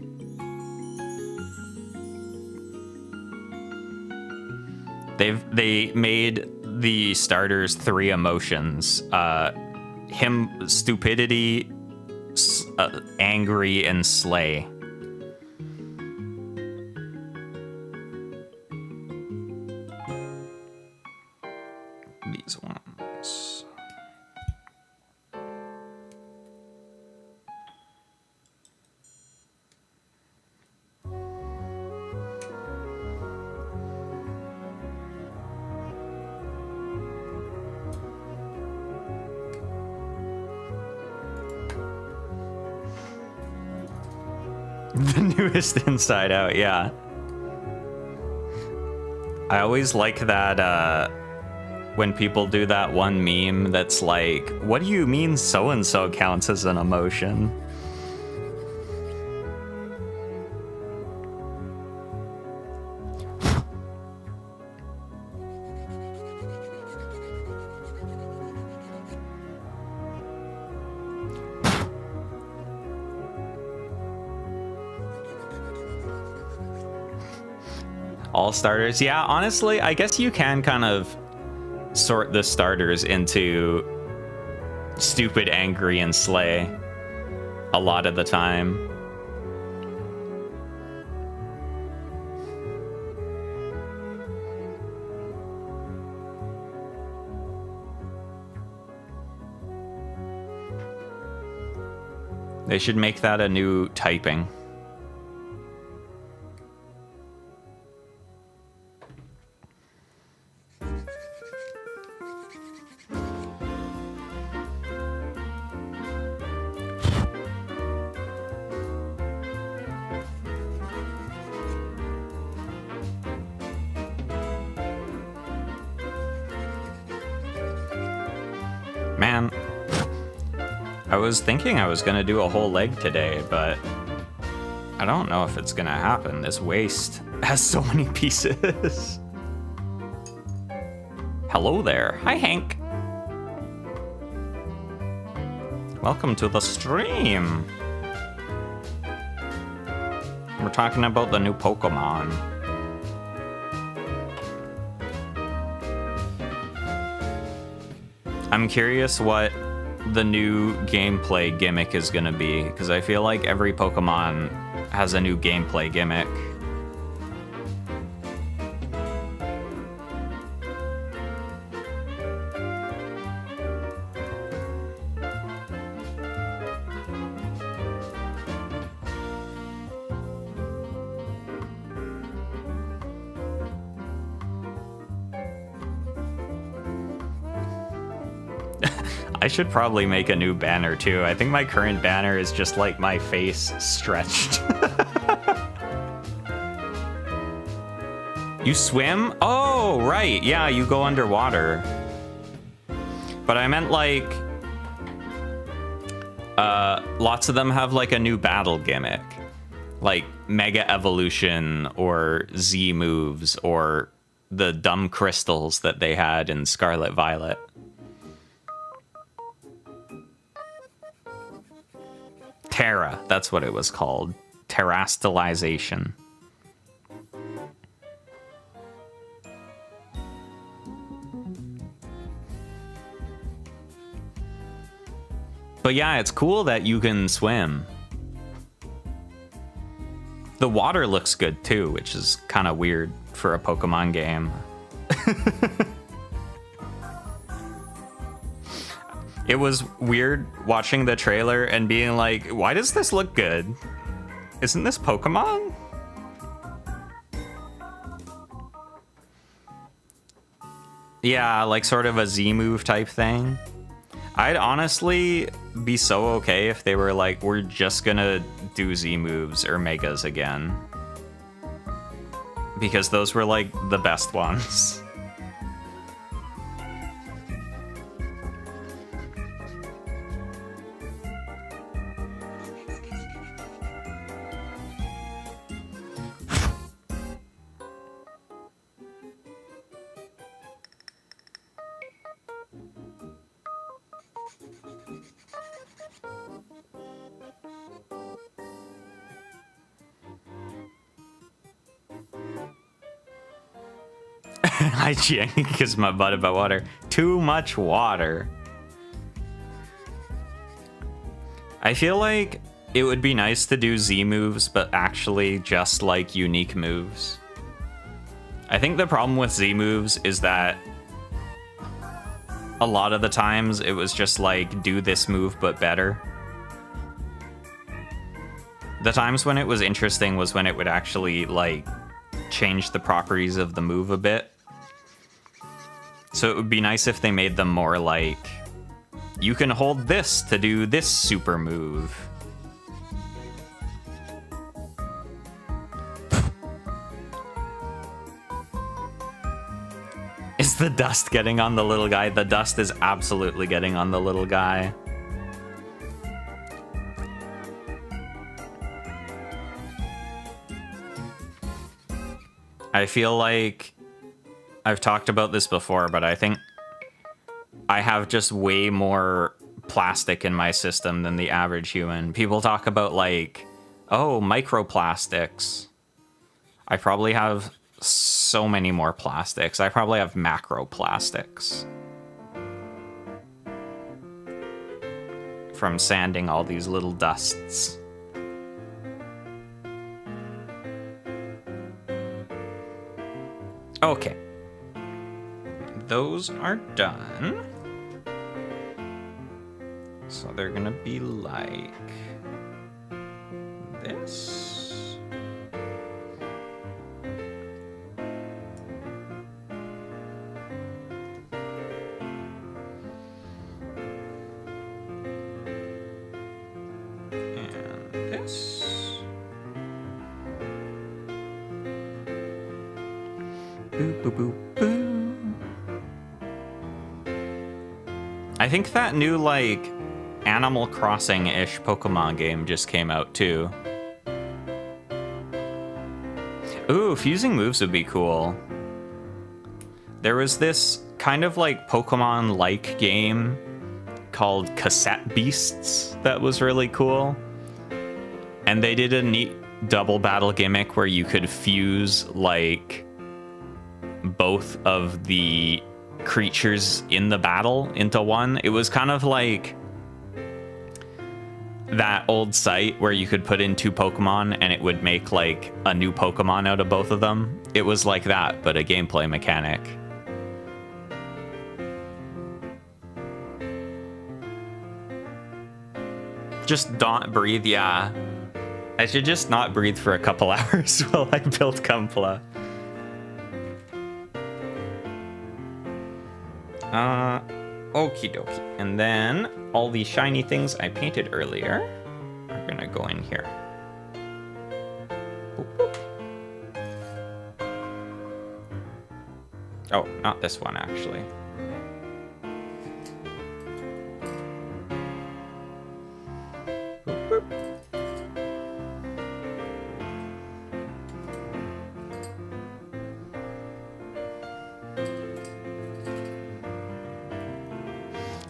They made the starters 3 emotions. Him, stupidity, angry, and slay. These ones. The newest Inside Out, yeah. I always like that when people do that one meme that's like, what do you mean so-and-so counts as an emotion? All starters. Yeah, honestly, I guess you can kind of sort the starters into stupid, angry, and slay a lot of the time. They should make that a new typing. Man, I was thinking I was gonna do a whole leg today, but I don't know if it's gonna happen. This waist has so many pieces. Hello there. Hi, Hank. Welcome to the stream. We're talking about the new Pokemon. I'm curious what the new gameplay gimmick is gonna be, because I feel like every Pokemon has a new gameplay gimmick. I should probably make a new banner too. I think my current banner is just like my face stretched. You swim? Oh, right. Yeah, you go underwater. But I meant like lots of them have like a new battle gimmick. Like Mega Evolution or Z moves or the dumb crystals that they had in Scarlet Violet. Terra, that's what it was called. Terastallization. But yeah, it's cool that you can swim. The water looks good too, which is kind of weird for a Pokemon game. It was weird watching the trailer and being like, why does this look good? Isn't this Pokemon? Yeah, like sort of a Z move type thing. I'd honestly be so okay if they were like, we're just gonna do Z moves or Megas again. Because those were like the best ones. Hi, Jiang, kiss my butt about water. Too much water. I feel like it would be nice to do Z moves, but actually just like unique moves. I think the problem with Z moves is that a lot of the times it was just like, do this move but better. The times when it was interesting was when it would actually like change the properties of the move a bit. So it would be nice if they made them more like, you can hold this to do this super move. the dust getting on the little guy? The dust is absolutely getting on the little guy. I feel like I've talked about this before, but I think I have just way more plastic in my system than the average human. People talk about like, oh, microplastics. I probably have so many more plastics. I probably have macroplastics from sanding all these little dusts. Okay. Those are done. So they're gonna be like this. And this. Boop, boop, boop, boop. I think that new, like, Animal Crossing-ish Pokemon game just came out, too. Ooh, fusing moves would be cool. There was this kind of, like, Pokemon-like game called Cassette Beasts that was really cool. And they did a neat double battle gimmick where you could fuse, like, both of the creatures in the battle into one. It was kind of like that old site where you could put in two Pokemon and it would make like a new Pokemon out of both of them. It was like that, but a gameplay mechanic. Just don't breathe, yeah. I should just not breathe for a couple hours while I build Gunpla. Okie dokie. And then all the shiny things I painted earlier are gonna go in here. Boop, boop. Oh, not this one actually. Boop, boop.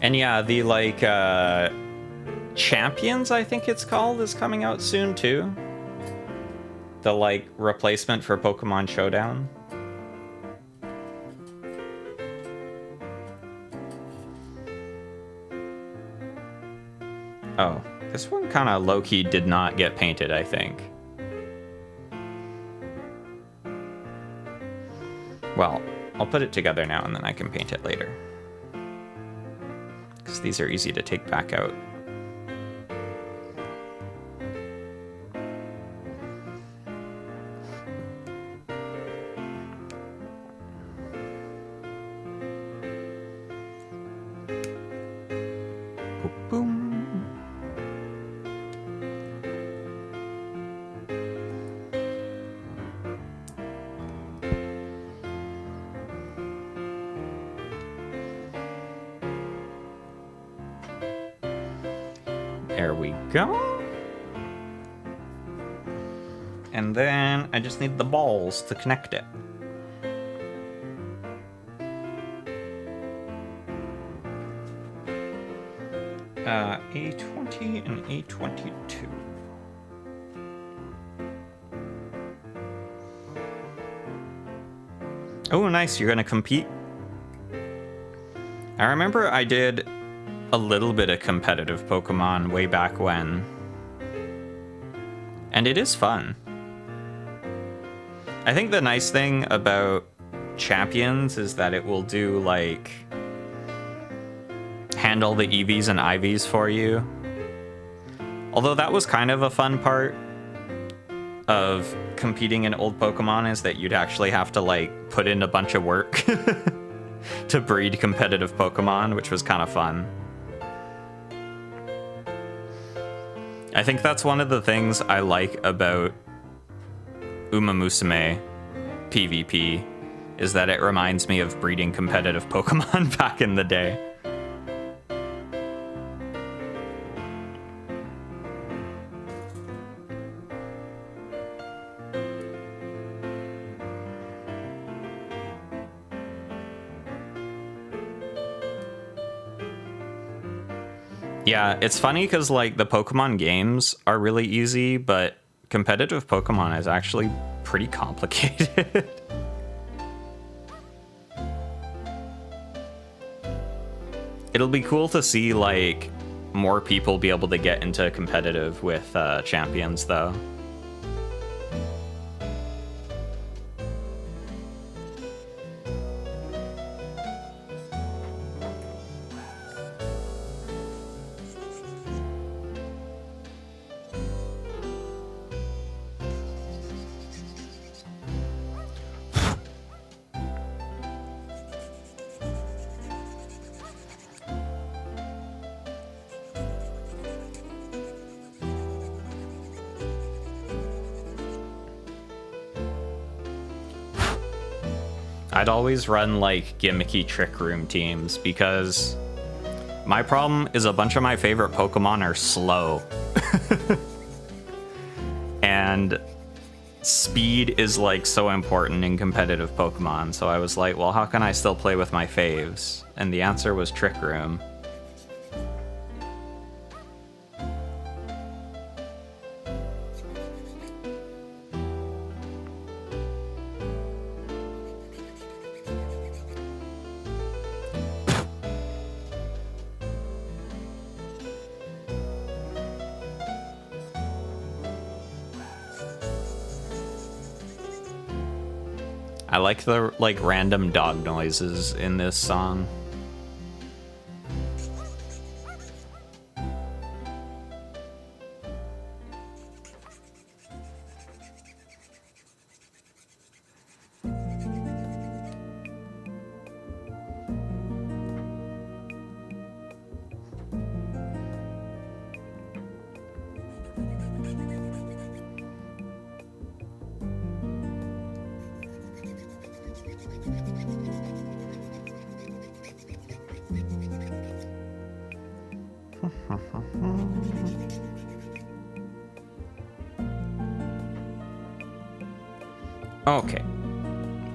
And yeah, the like Champions, I think it's called, is coming out soon too. The like replacement for Pokemon Showdown. Oh, this one kind of low-key did not get painted, I think. Well, I'll put it together now and then I can paint it later. These are easy to take back out. Boop, boom. There we go. And then I just need the balls to connect it. A20 and A22. Oh, nice. You're going to compete? I remember I did a little bit of competitive Pokemon way back when. And it is fun. I think the nice thing about Champions is that it will do, like, handle the EVs and IVs for you. Although that was kind of a fun part of competing in old Pokemon, is that you'd actually have to, like, put in a bunch of work to breed competitive Pokemon, which was kind of fun. I think that's one of the things I like about Uma Musume PvP, is that it reminds me of breeding competitive Pokemon back in the day. Yeah, it's funny because like the Pokemon games are really easy, but competitive Pokemon is actually pretty complicated. It'll be cool to see like more people be able to get into competitive with champions though. I'd always run like gimmicky trick room teams because my problem is a bunch of my favorite Pokemon are slow. And speed is like so important in competitive Pokemon. So I was like, well, how can I still play with my faves? And the answer was Trick Room. I like the like random dog noises in this song. Okay.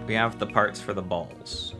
We have the parts for the balls.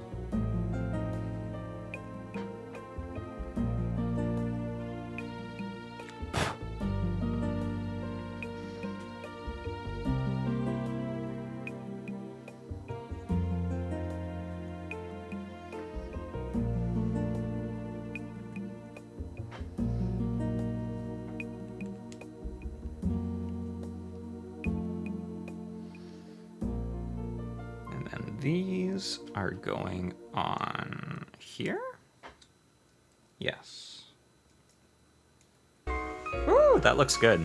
These are going on here? Yes. Ooh, that looks good.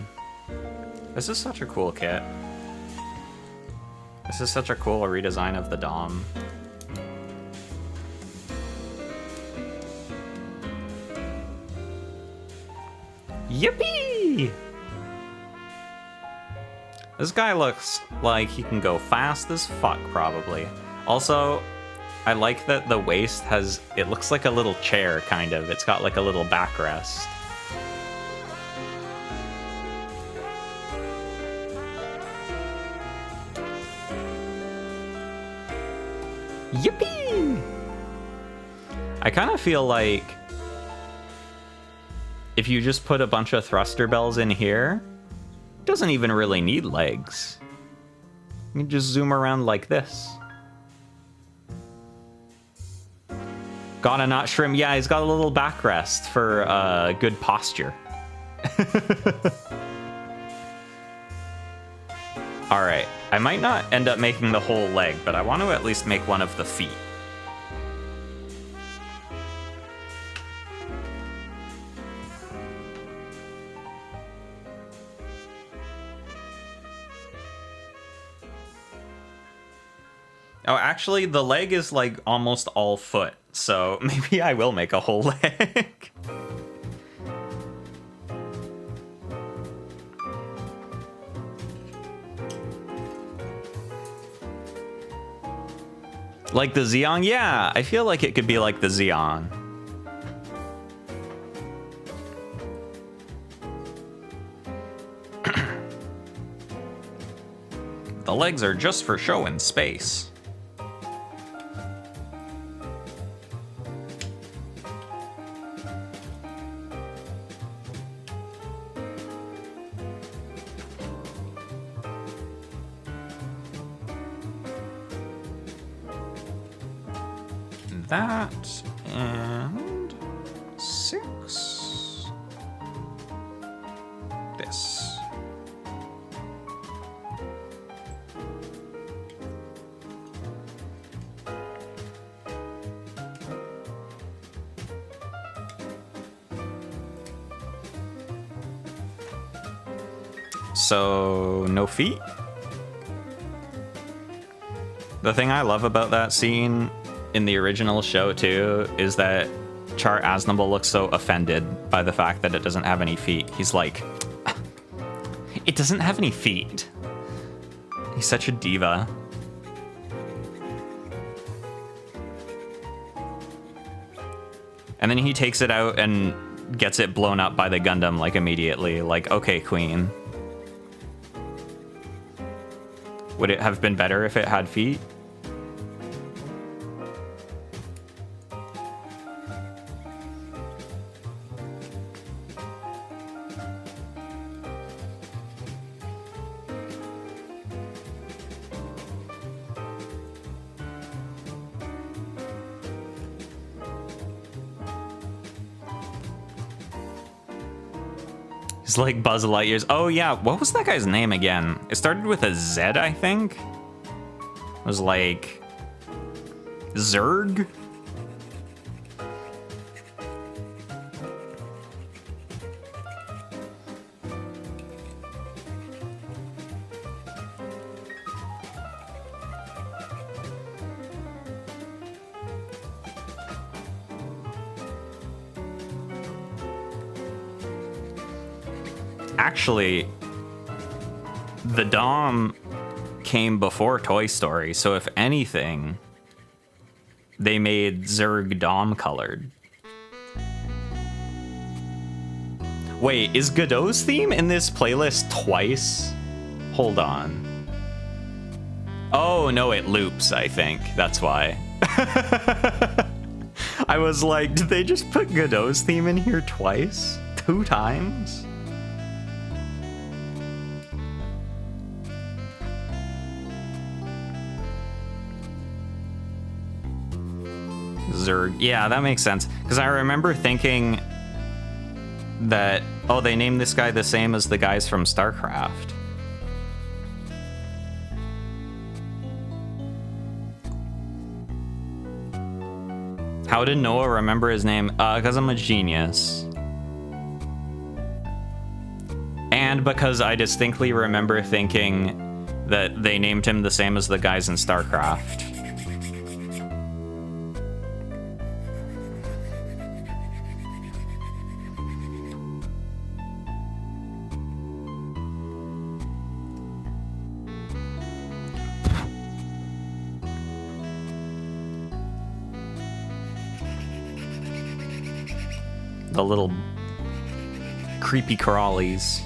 This is such a cool kit. This is such a cool redesign of the Dom. Yippee! This guy looks like he can go fast as fuck, probably. Also, I like that the waist has, it looks like a little chair, kind of. It's got like a little backrest. Yippee! I kind of feel like if you just put a bunch of thruster bells in here, it doesn't even really need legs. You can just zoom around like this. Got a not shrimp. Yeah, he's got a little backrest for good posture. All right, I might not end up making the whole leg, but I want to at least make one of the feet. Oh, actually, the leg is like almost all foot, so maybe I will make a whole leg. Like the Xeon? Yeah, I feel like it could be like the Xeon. The legs are just for show in space. That and 6. This. So, no feet? The thing I love about that scene in the original show, too, is that Char Aznable looks so offended by the fact that it doesn't have any feet. He's like, it doesn't have any feet. He's such a diva. And then he takes it out and gets it blown up by the Gundam, like, immediately. Like, okay, Queen. Would it have been better if it had feet? It's like Buzz Lightyear's. Oh yeah, what was that guy's name again? It started with a Z, I think. It was like Zerg. Actually, the Dom came before Toy Story, so if anything, they made Zurg Dom colored. Wait, is Godot's theme in this playlist twice? Hold on. Oh, no, it loops, I think. That's why. I was like, did they just put Godot's theme in here twice? 2 times? Zerg. Yeah, that makes sense. Because I remember thinking that, oh, they named this guy the same as the guys from StarCraft. How did No.A remember his name? Because I'm a genius. And because I distinctly remember thinking that they named him the same as the guys in StarCraft. The little creepy crawlies.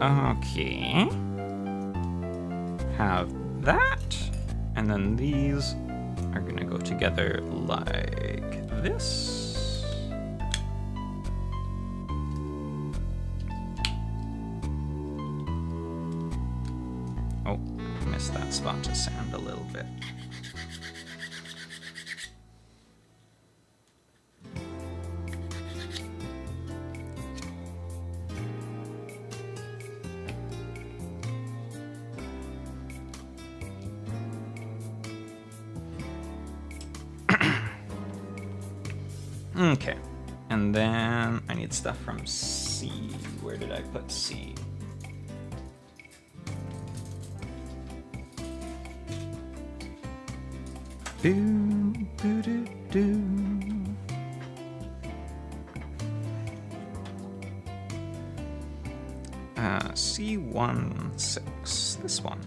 Okay. Have that. And then these are gonna go together like this. Oh, I missed that spot to sound a little bit. Okay. And then I need stuff from C. Where did I put C? Do, do, do, do. C16, this one.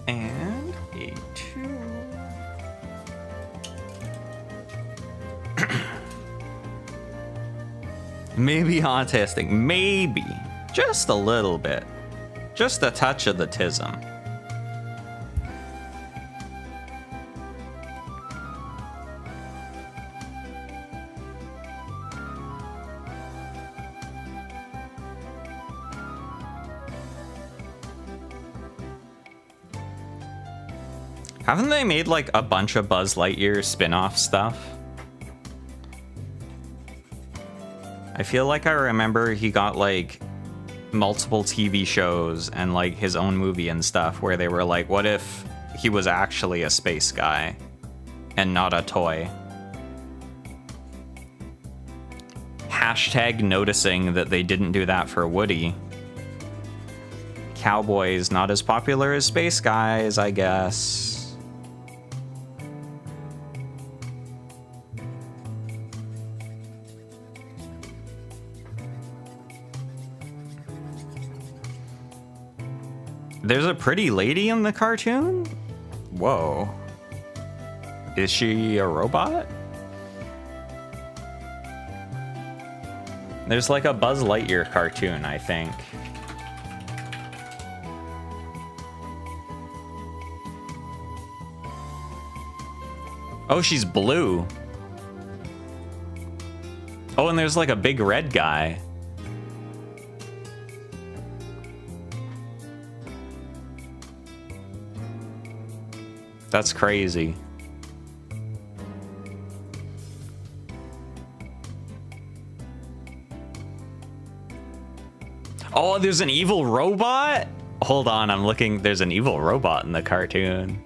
And A2. Maybe autistic, maybe. Just a little bit. Just a touch of the tism. Haven't they made like a bunch of Buzz Lightyear spin-off stuff? I feel like I remember he got like multiple TV shows and like his own movie and stuff where they were like, what if he was actually a space guy and not a toy? Hashtag noticing that they didn't do that for Woody. Cowboys not as popular as space guys, I guess. There's a pretty lady in the cartoon? Whoa. Is she a robot? There's like a Buzz Lightyear cartoon, I think. Oh, she's blue. Oh, and there's like a big red guy. That's crazy. Oh, there's an evil robot? Hold on, I'm looking. There's an evil robot in the cartoon.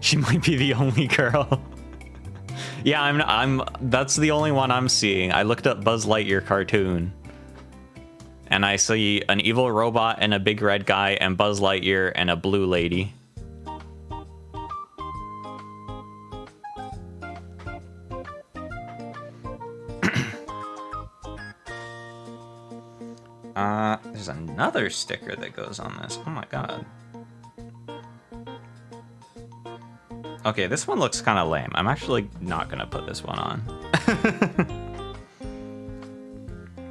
She might be the only girl. Yeah, I'm that's the only one I'm seeing. I looked up Buzz Lightyear cartoon. And I see an evil robot and a big red guy and Buzz Lightyear and a blue lady. There's another sticker that goes on this. Oh my god. Okay, this one looks kind of lame. I'm actually not gonna put this one on.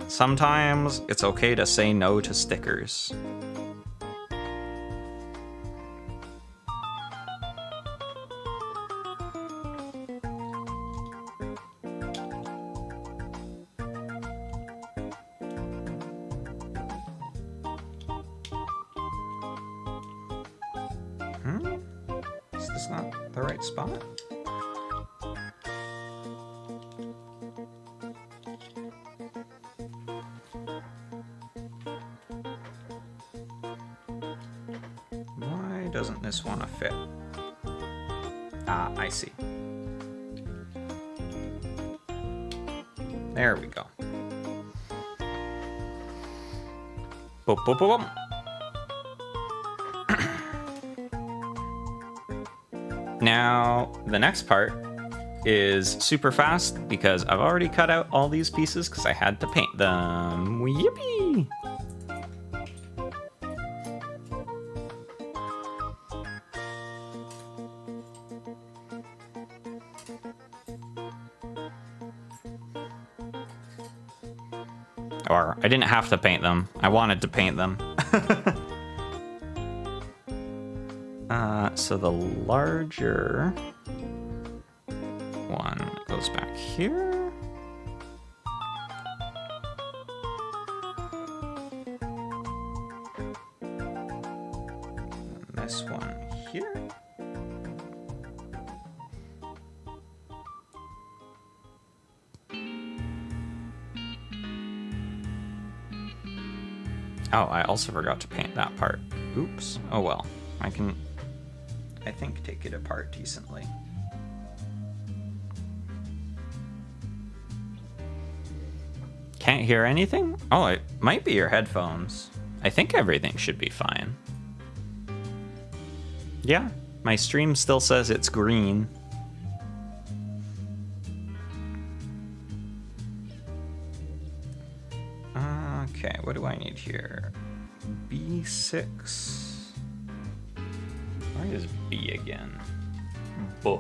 Sometimes it's okay to say no to stickers. Is this not the right spot? Why doesn't this want to fit? Ah, I see. There we go. Boop, boop, boop, boop. Now, the next part is super fast because I've already cut out all these pieces because I had to paint them. Yippee! Or I didn't have to paint them. I wanted to paint them. So the larger one goes back here. And this one here. Oh, I also forgot to paint that part. Oops. Oh well. I can, I think, take it apart decently. Can't hear anything? Oh, it might be your headphones. I think everything should be fine. Yeah, my stream still says it's green. Okay, what do I need here? B6. Where is B again? Buh.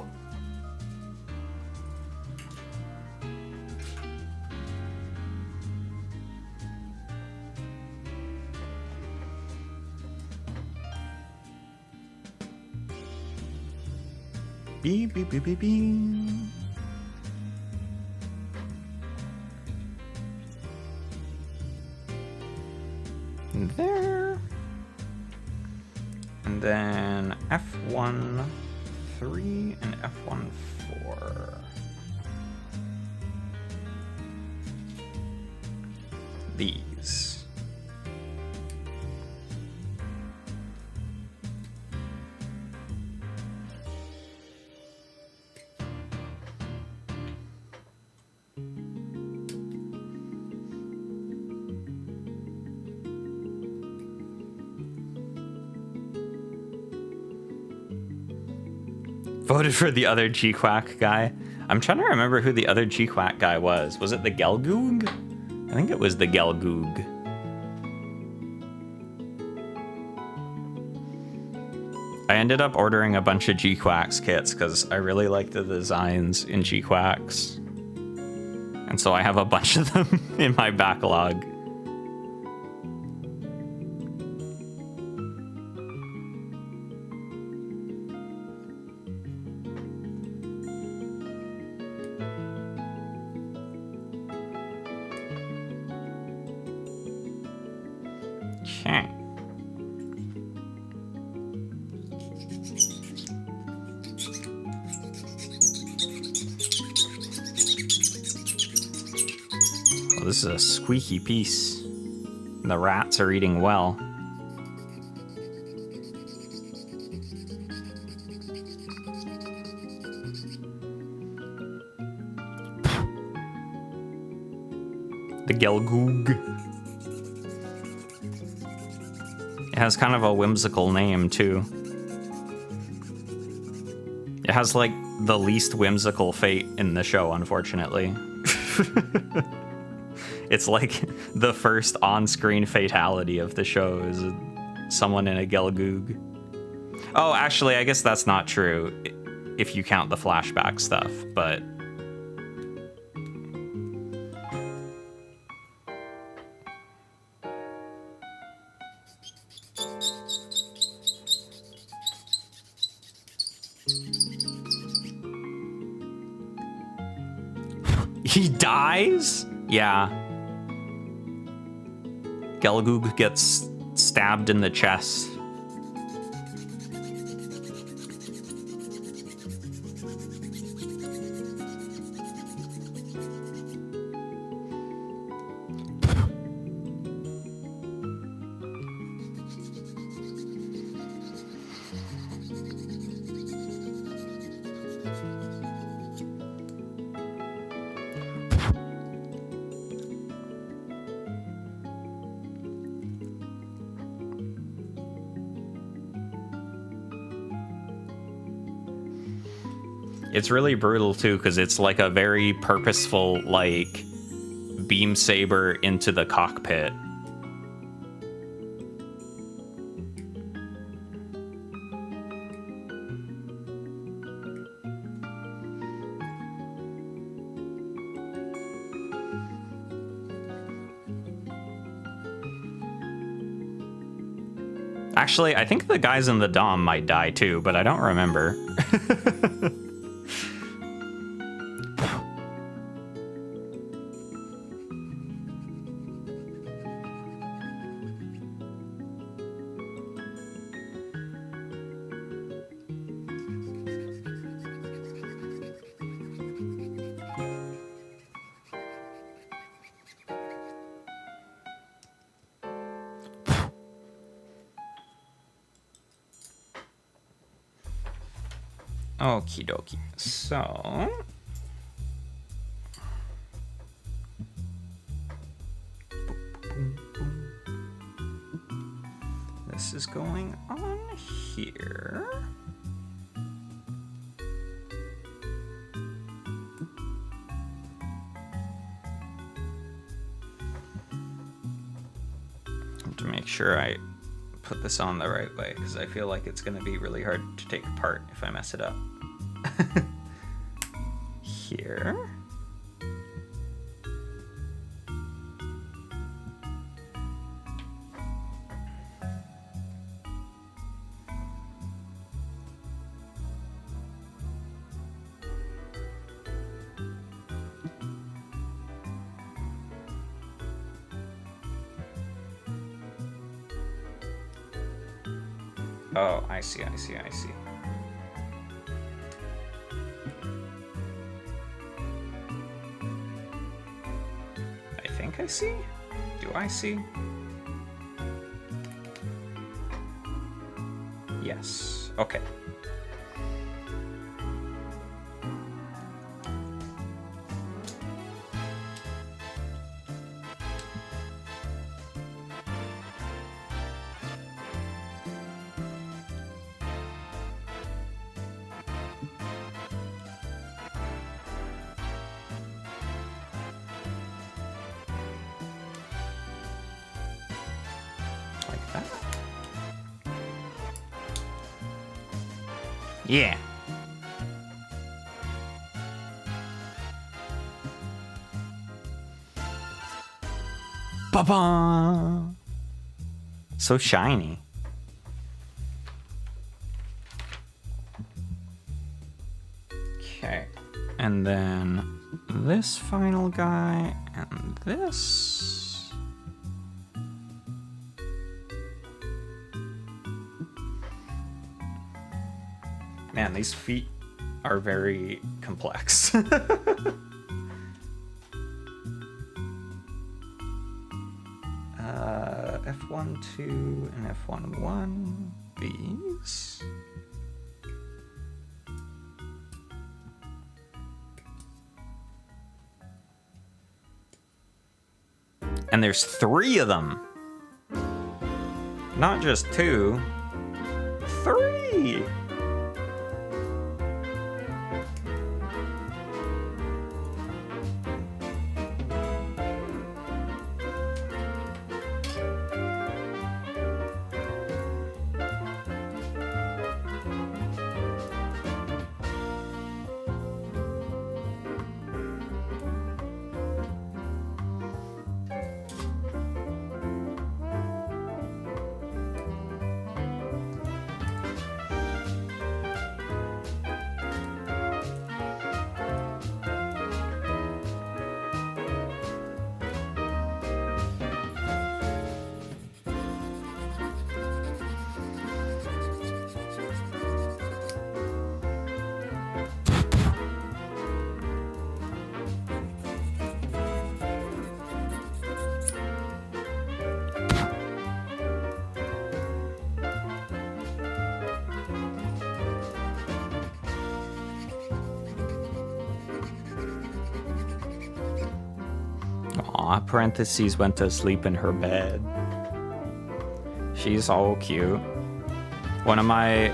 Beep, beep, beep, beep, beep. There. And then F1 3 and F1 4. These. Voted for the other Gquack guy. I'm trying to remember who the other Gquack guy was. Was it the Gelgoog? I think it was the Gelgoog. I ended up ordering a bunch of Gquacks kits because I really like the designs in Gquacks. And so I have a bunch of them in my backlog. Okay. Well, this is a squeaky piece. The rats are eating well. The Gelgoog. It has kind of a whimsical name, too. It has, like, the least whimsical fate in the show, unfortunately. It's like the first on-screen fatality of the show is someone in a Gelgoog. Oh, actually, I guess that's not true if you count the flashback stuff, but... He dies? Yeah. Gelgoog gets stabbed in the chest. It's really brutal too, because it's like a very purposeful, like, beam saber into the cockpit. Actually, I think the guys in the Dom might die too, but I don't remember. Okie dokie. So this is going on here. To make sure I put this on the right way, because I feel like it's going to be really hard to take apart if I mess it up. Here. Oh, I see. I think I see? Do I see? Yes. Okay. Like that. Yeah. Ba-ba! So shiny. Okay. And then this final guy and this. Man, these feet are very complex. F1, 2, and F1, 1. These. And there's 3 of them. Not just 2. 3! Aw, parentheses went to sleep in her bed. She's all cute. One of my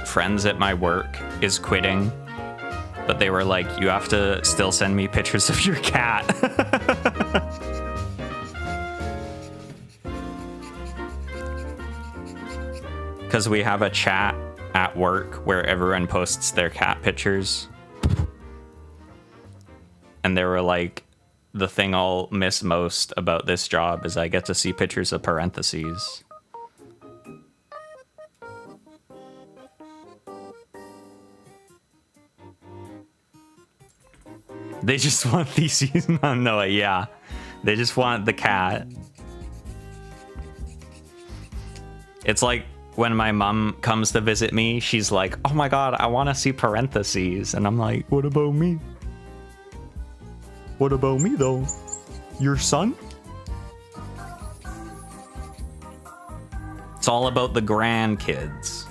friends at my work is quitting, but they were like, you have to still send me pictures of your cat. Because we have a chat at work where everyone posts their cat pictures. And they were like, the thing I'll miss most about this job is I get to see pictures of parentheses. They just want theses on No.A, yeah. They just want the cat. It's like when my mom comes to visit me, she's like, oh my god, I want to see parentheses. And I'm like, what about me? What about me, though? Your son? It's all about the grandkids.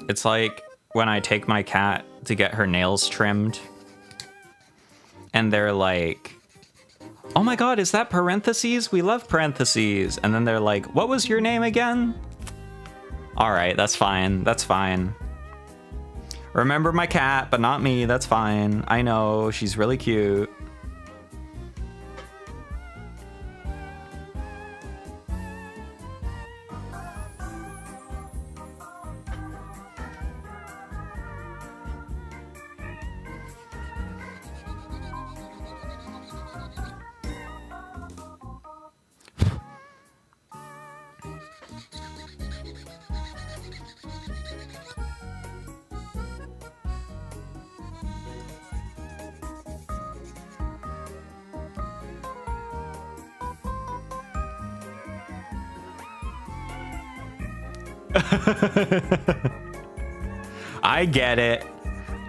It's like when I take my cat to get her nails trimmed and they're like, oh my god, is that parentheses? We love parentheses. And then they're like, what was your name again? All right, that's fine. That's fine. Remember my cat, but not me. That's fine. I know, she's really cute. I get it.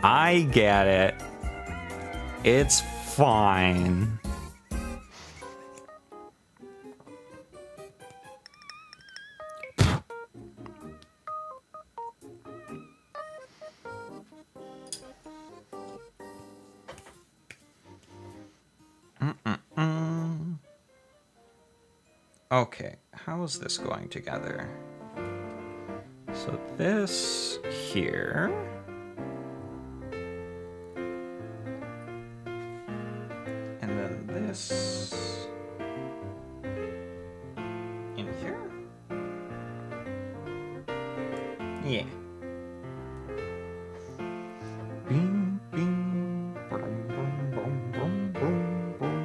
I get it. It's fine. Okay, how is this going together? So this here. And then this in here. Yeah. Bing, bing, boom, boom, boom, boom, boom, boom.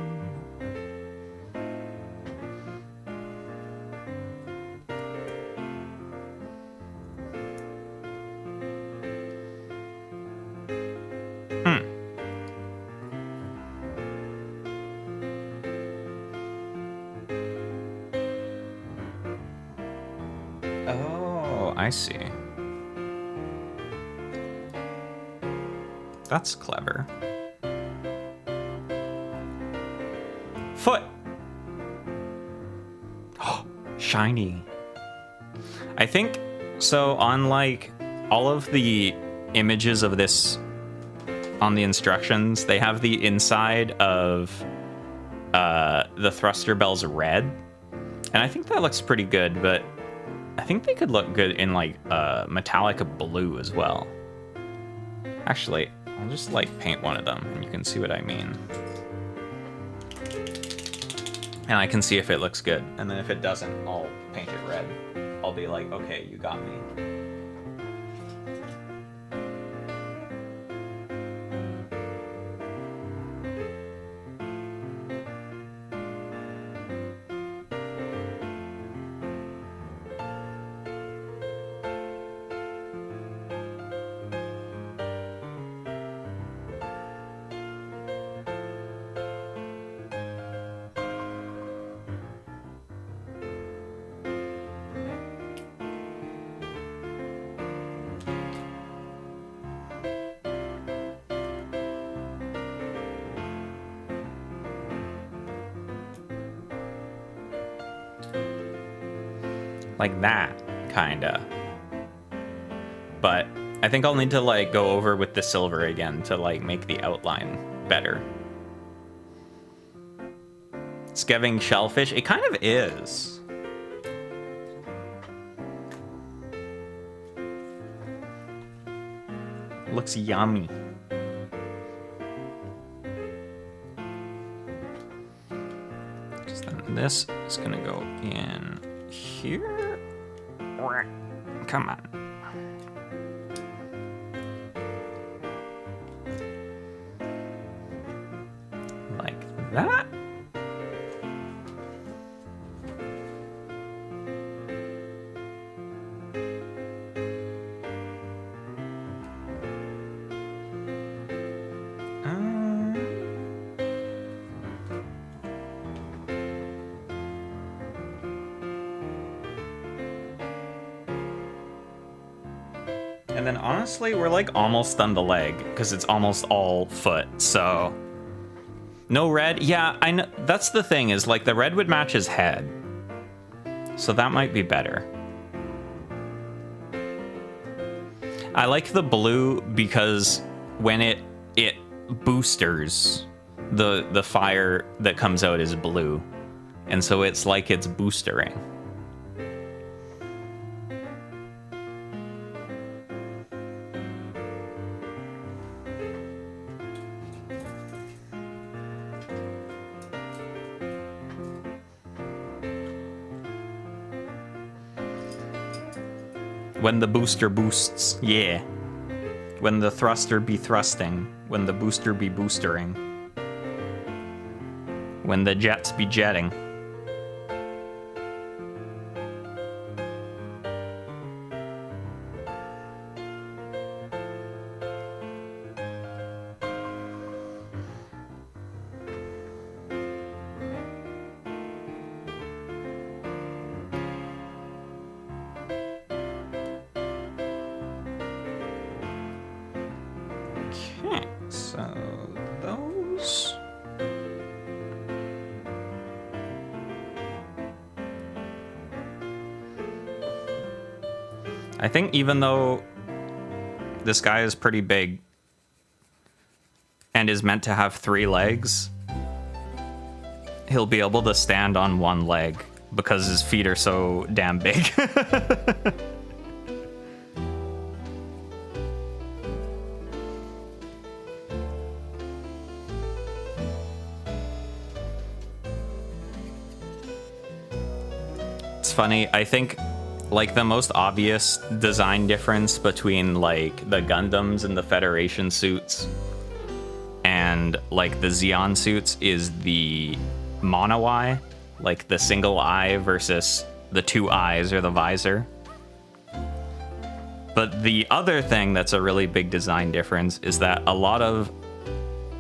Oh, I see. That's clever. Foot! Oh, shiny. I think, so on like all of the images of this on the instructions, they have the inside of the thruster bells red. And I think that looks pretty good, but I think they could look good in like metallic blue as well. Actually, I'll just like paint one of them and you can see what I mean. And I can see if it looks good. And then if it doesn't, I'll paint it red. I'll be like, okay, you got me. Like that, kinda. But I think I'll need to like go over with the silver again to like make the outline better. It's giving shellfish. It kind of is. Looks yummy. Because then this is gonna go in here. Come on. Like that. And then honestly, we're like almost done the leg because it's almost all foot. So no red. Yeah, I know. That's the thing is like the red would match his head. So that might be better. I like the blue because when it boosters, the fire that comes out is blue. And so it's like it's boostering. When the booster boosts, yeah. When the thruster be thrusting. When the booster be boostering. When the jets be jetting. Okay, so those. I think even though this guy is pretty big and is meant to have 3 legs, he'll be able to stand on 1 leg because his feet are so damn big. It's funny, I think like the most obvious design difference between like the Gundams and the Federation suits and like the Xeon suits is the mono eye, like the single eye versus the 2 eyes or the visor. But the other thing that's a really big design difference is that a lot of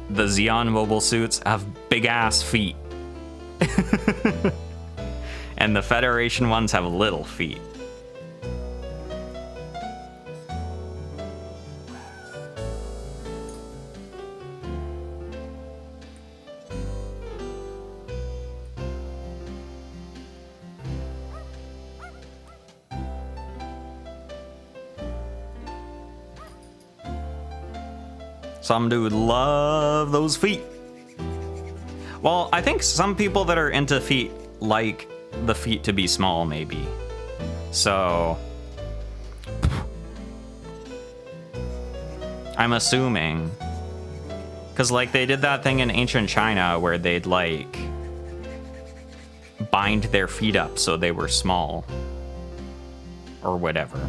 the Xeon mobile suits have big ass feet. And the Federation ones have little feet. Some dude love those feet. Well, I think some people that are into feet like the feet to be small, maybe. So I'm assuming, because like they did that thing in ancient China where they'd like bind their feet up so they were small or whatever.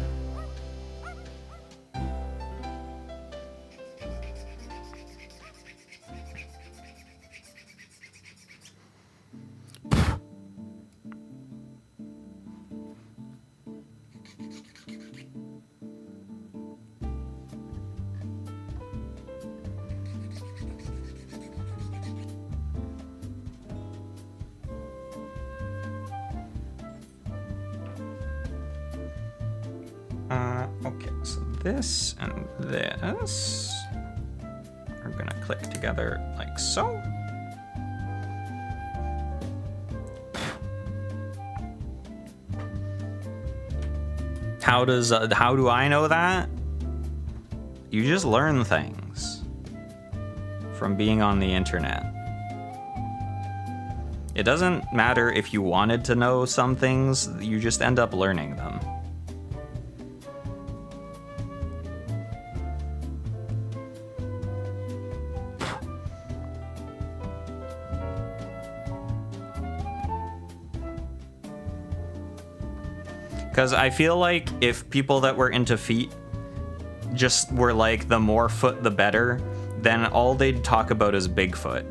Okay, so this and this are gonna click together like so. How do I know that? You just learn things from being on the internet. It doesn't matter if you wanted to know some things, you just end up learning them. Because I feel like if people that were into feet just were like, the more foot the better, then all they'd talk about is Bigfoot.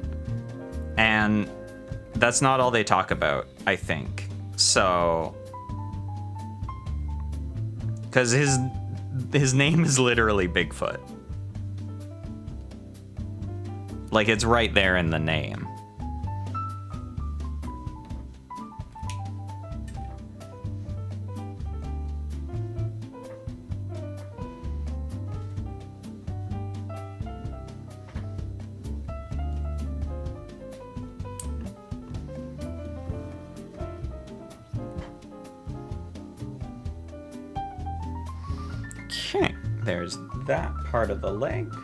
And that's not all they talk about, I think. So, because his name is literally Bigfoot. Like, it's right there in the name. Okay, There's that part of the leg.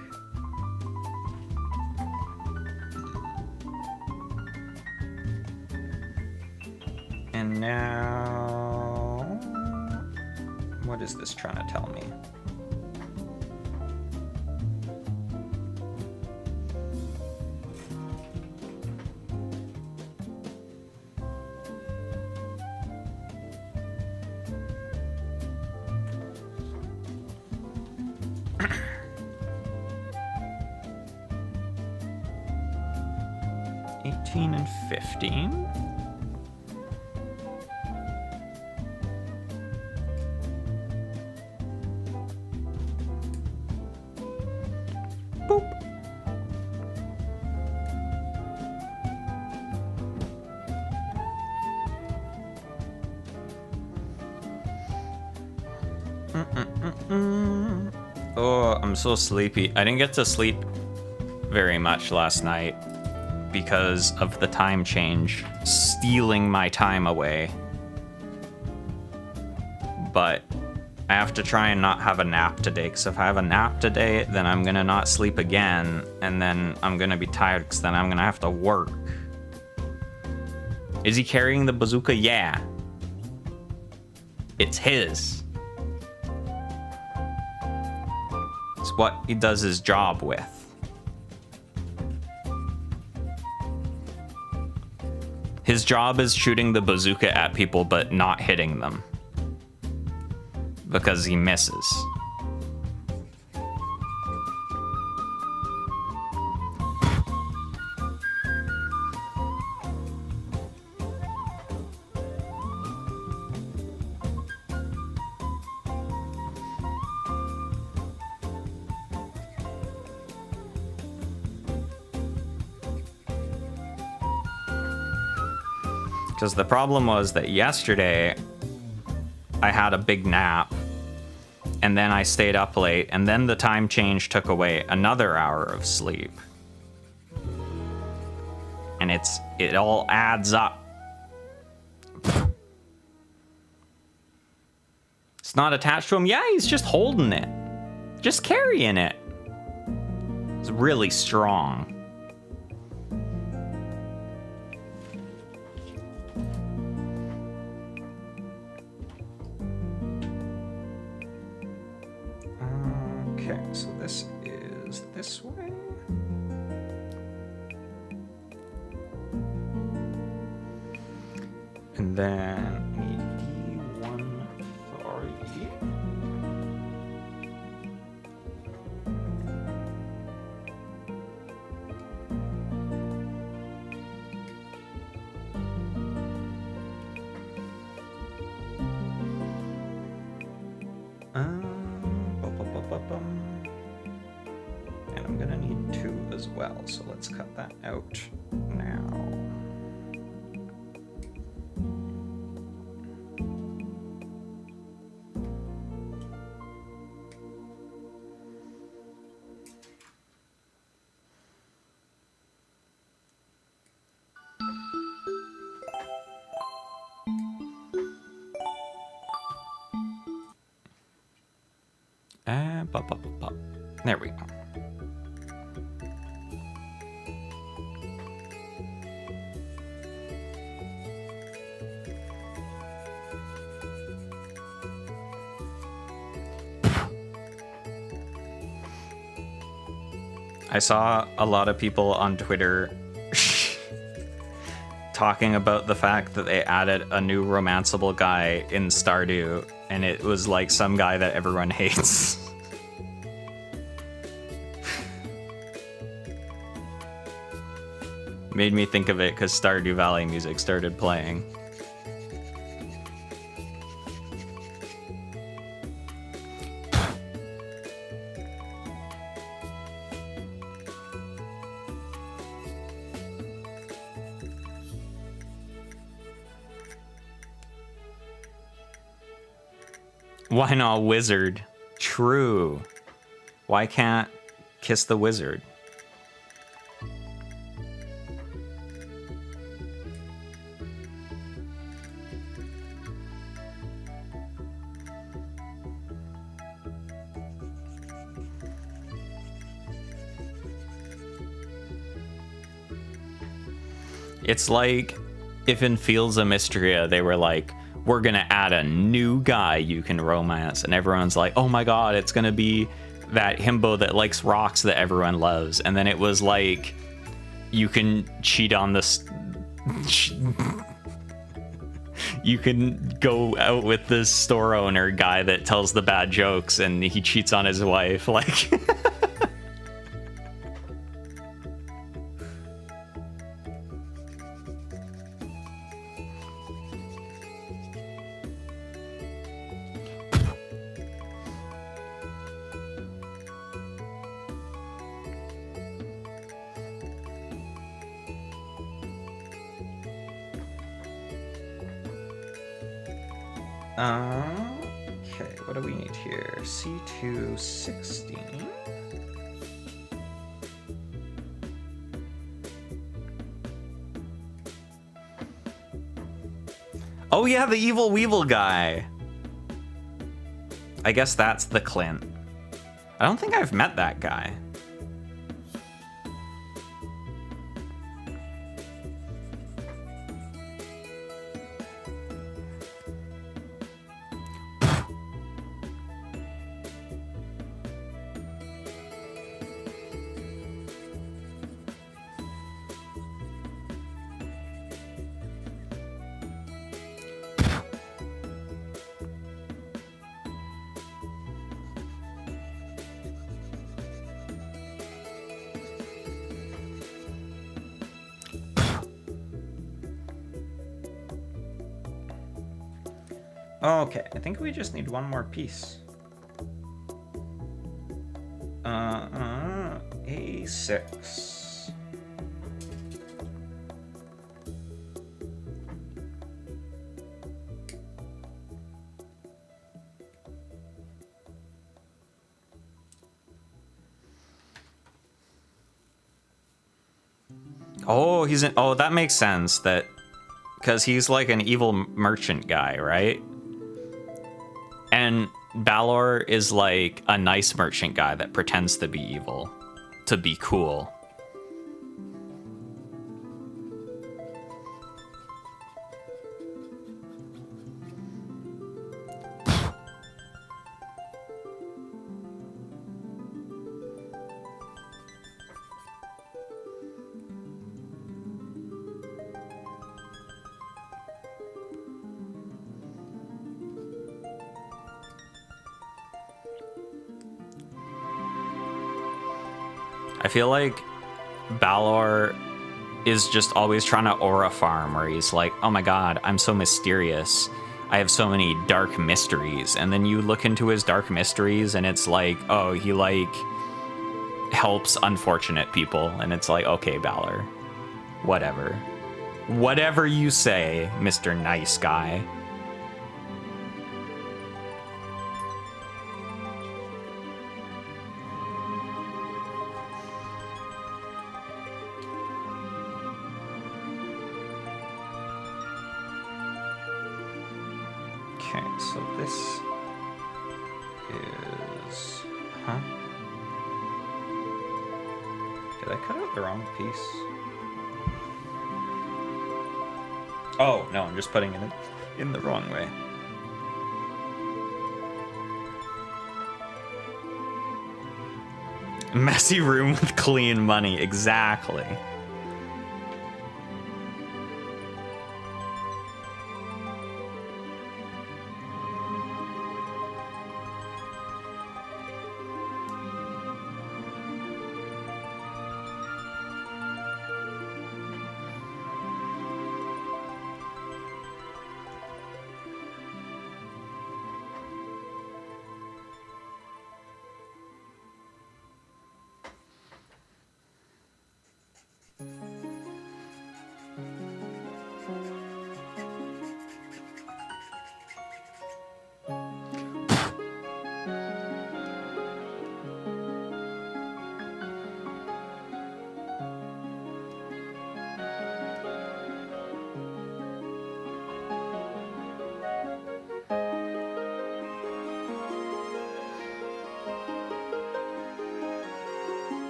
And now, what is this trying to tell me? And 15. Boop. Oh, I'm so sleepy. I didn't get to sleep very much last night because of the time change stealing my time away. But I have to try and not have a nap today, because if I have a nap today, then I'm gonna not sleep again, and then I'm gonna be tired, because then I'm gonna have to work. Is he carrying the bazooka? Yeah. It's his. It's what he does his job with. His job is shooting the bazooka at people but not hitting them. Because he misses. Because the problem was that yesterday I had a big nap and then I stayed up late and then the time change took away another hour of sleep. And it all adds up. It's not attached to him. Yeah, he's just holding it. Just carrying it. It's really strong. Okay, so this is this way. And then we need D1 authority. And I'm gonna need 2 as well, so let's cut that out now. There we go. I saw a lot of people on Twitter talking about the fact that they added a new romanceable guy in Stardew, and it was like some guy that everyone hates. Made me think of it because Stardew Valley music started playing. Why not wizard? True. Why can't kiss the wizard? It's like if in Fields of Mystria they were like, we're gonna add a new guy you can romance, and everyone's like, oh my god, it's gonna be that himbo that likes rocks that everyone loves. And then it was like, you can cheat on this. You can go out with this store owner guy that tells the bad jokes and he cheats on his wife. Like, okay, what do we need here? C216. Oh yeah, the Evil Weevil guy. I guess that's the Clint. I don't think I've met that guy. Okay, I think we just need one more piece. A6. Oh, he's an, oh, that makes sense, that because he's like an evil merchant guy, right? And Balor is like a nice merchant guy that pretends to be evil, to be cool. I feel like Balor is just always trying to aura farm, where he's like, oh my god, I'm so mysterious. I have so many dark mysteries. And then you look into his dark mysteries and it's like, oh, he like helps unfortunate people. And it's like, okay, Balor, whatever. Whatever you say, Mr. Nice Guy. Okay, so this is... Huh? Did I cut out the wrong piece? Oh, no, I'm just putting it in the wrong way. Messy room with clean money, exactly.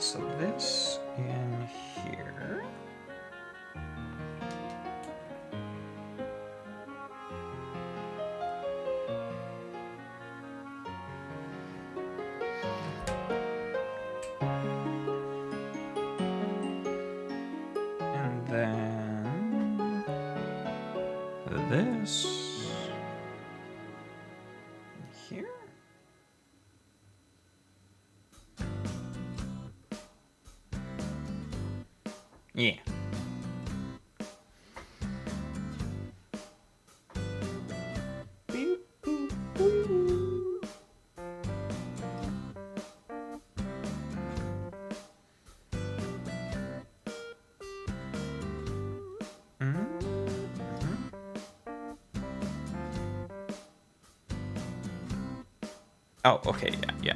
So this in here. And then this here. Yeah. Boop, boop, boop. Oh, okay, yeah.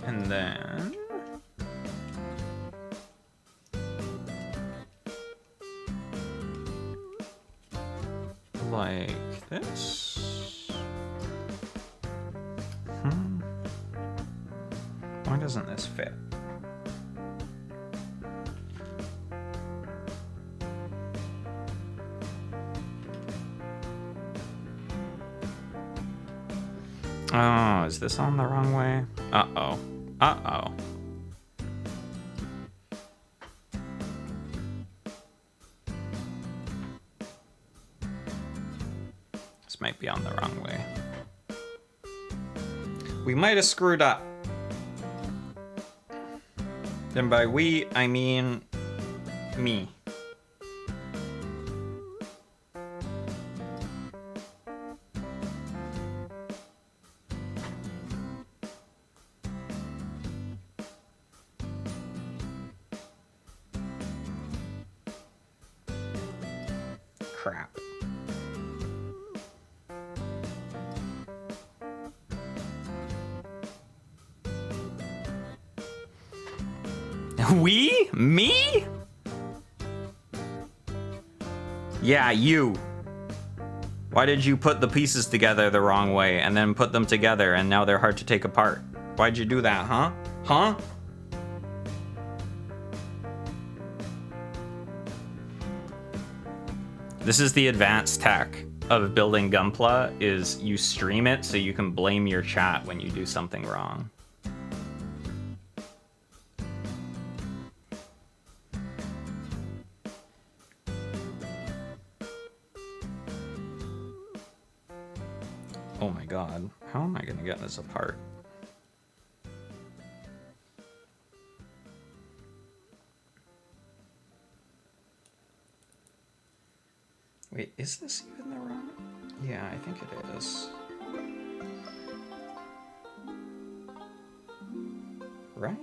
And then like this. Why doesn't this fit? Oh, is this on the wrong way? Uh-oh. Uh-oh. This might be on the wrong way. We might have screwed up. And by we, I mean me. Crap. We? Me? Yeah, you. Why did you put the pieces together the wrong way and then put them together and now they're hard to take apart? Why'd you do that, huh? Huh? This is the advanced tech of building Gunpla, is you stream it so you can blame your chat when you do something wrong. Oh my god, how am I gonna get this apart? Wait, is this even the wrong? Yeah, I think it is. Right?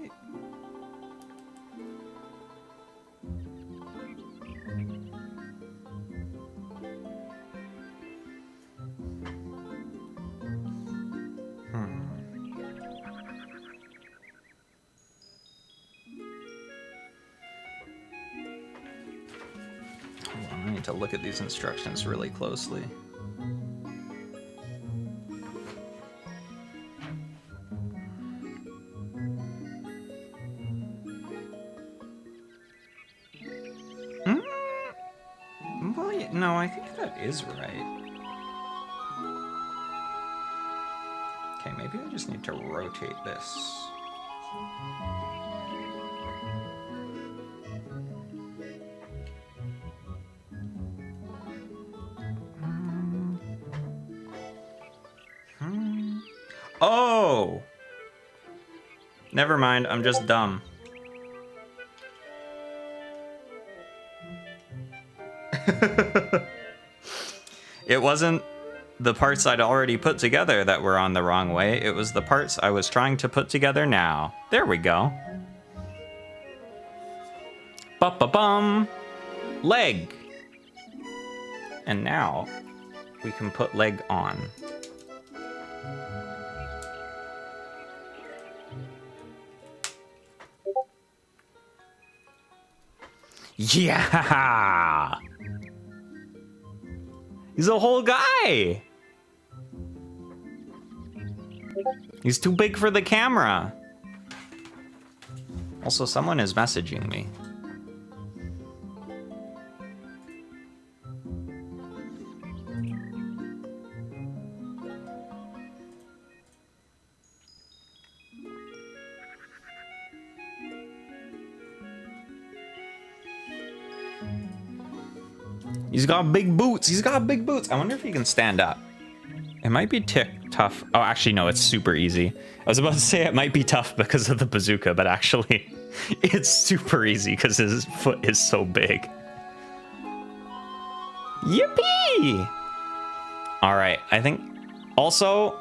Hold on, I need to look at these instructions really closely. Well, no, I think that is right. Okay, maybe I just need to rotate this. Oh! Never mind, I'm just dumb. It wasn't the parts I'd already put together that were on the wrong way. It was the parts I was trying to put together now. There we go. Ba-ba-bum! Leg! And now we can put leg on. Yeah! He's a whole guy. He's too big for the camera. Also, someone is messaging me. He's got big boots. He's got big boots. I wonder if he can stand up. It might be tough. Oh, actually, no, it's super easy. I was about to say it might be tough because of the bazooka, but actually, it's super easy because his foot is so big. Yippee! All right, I think also,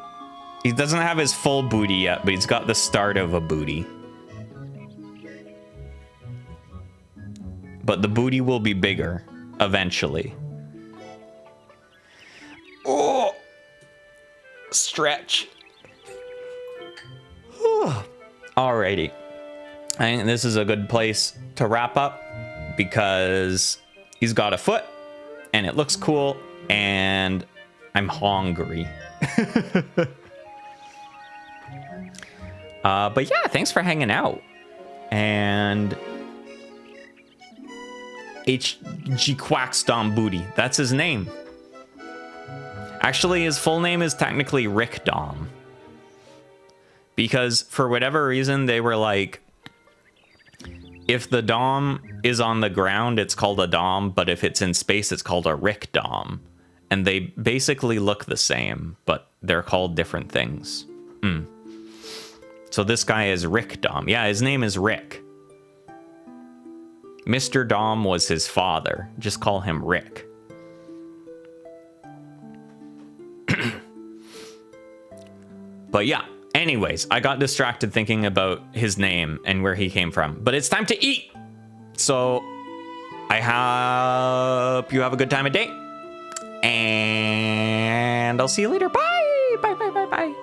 he doesn't have his full booty yet, but he's got the start of a booty. But the booty will be bigger eventually. Oh! Stretch. Alrighty. I think this is a good place to wrap up because he's got a foot and it looks cool and I'm hungry. But yeah, thanks for hanging out. And Gquacks Dom Booty. That's his name. Actually, his full name is technically Rick Dom. Because for whatever reason, they were like, if the Dom is on the ground, it's called a Dom, but if it's in space, it's called a Rick Dom. And they basically look the same, but they're called different things. So this guy is Rick Dom. Yeah, his name is Rick. Mr. Dom was his father. Just call him Rick. But yeah, anyways, I got distracted thinking about his name and where he came from. But it's time to eat! So, I hope you have a good time of day. And I'll see you later. Bye! Bye, bye, bye, bye.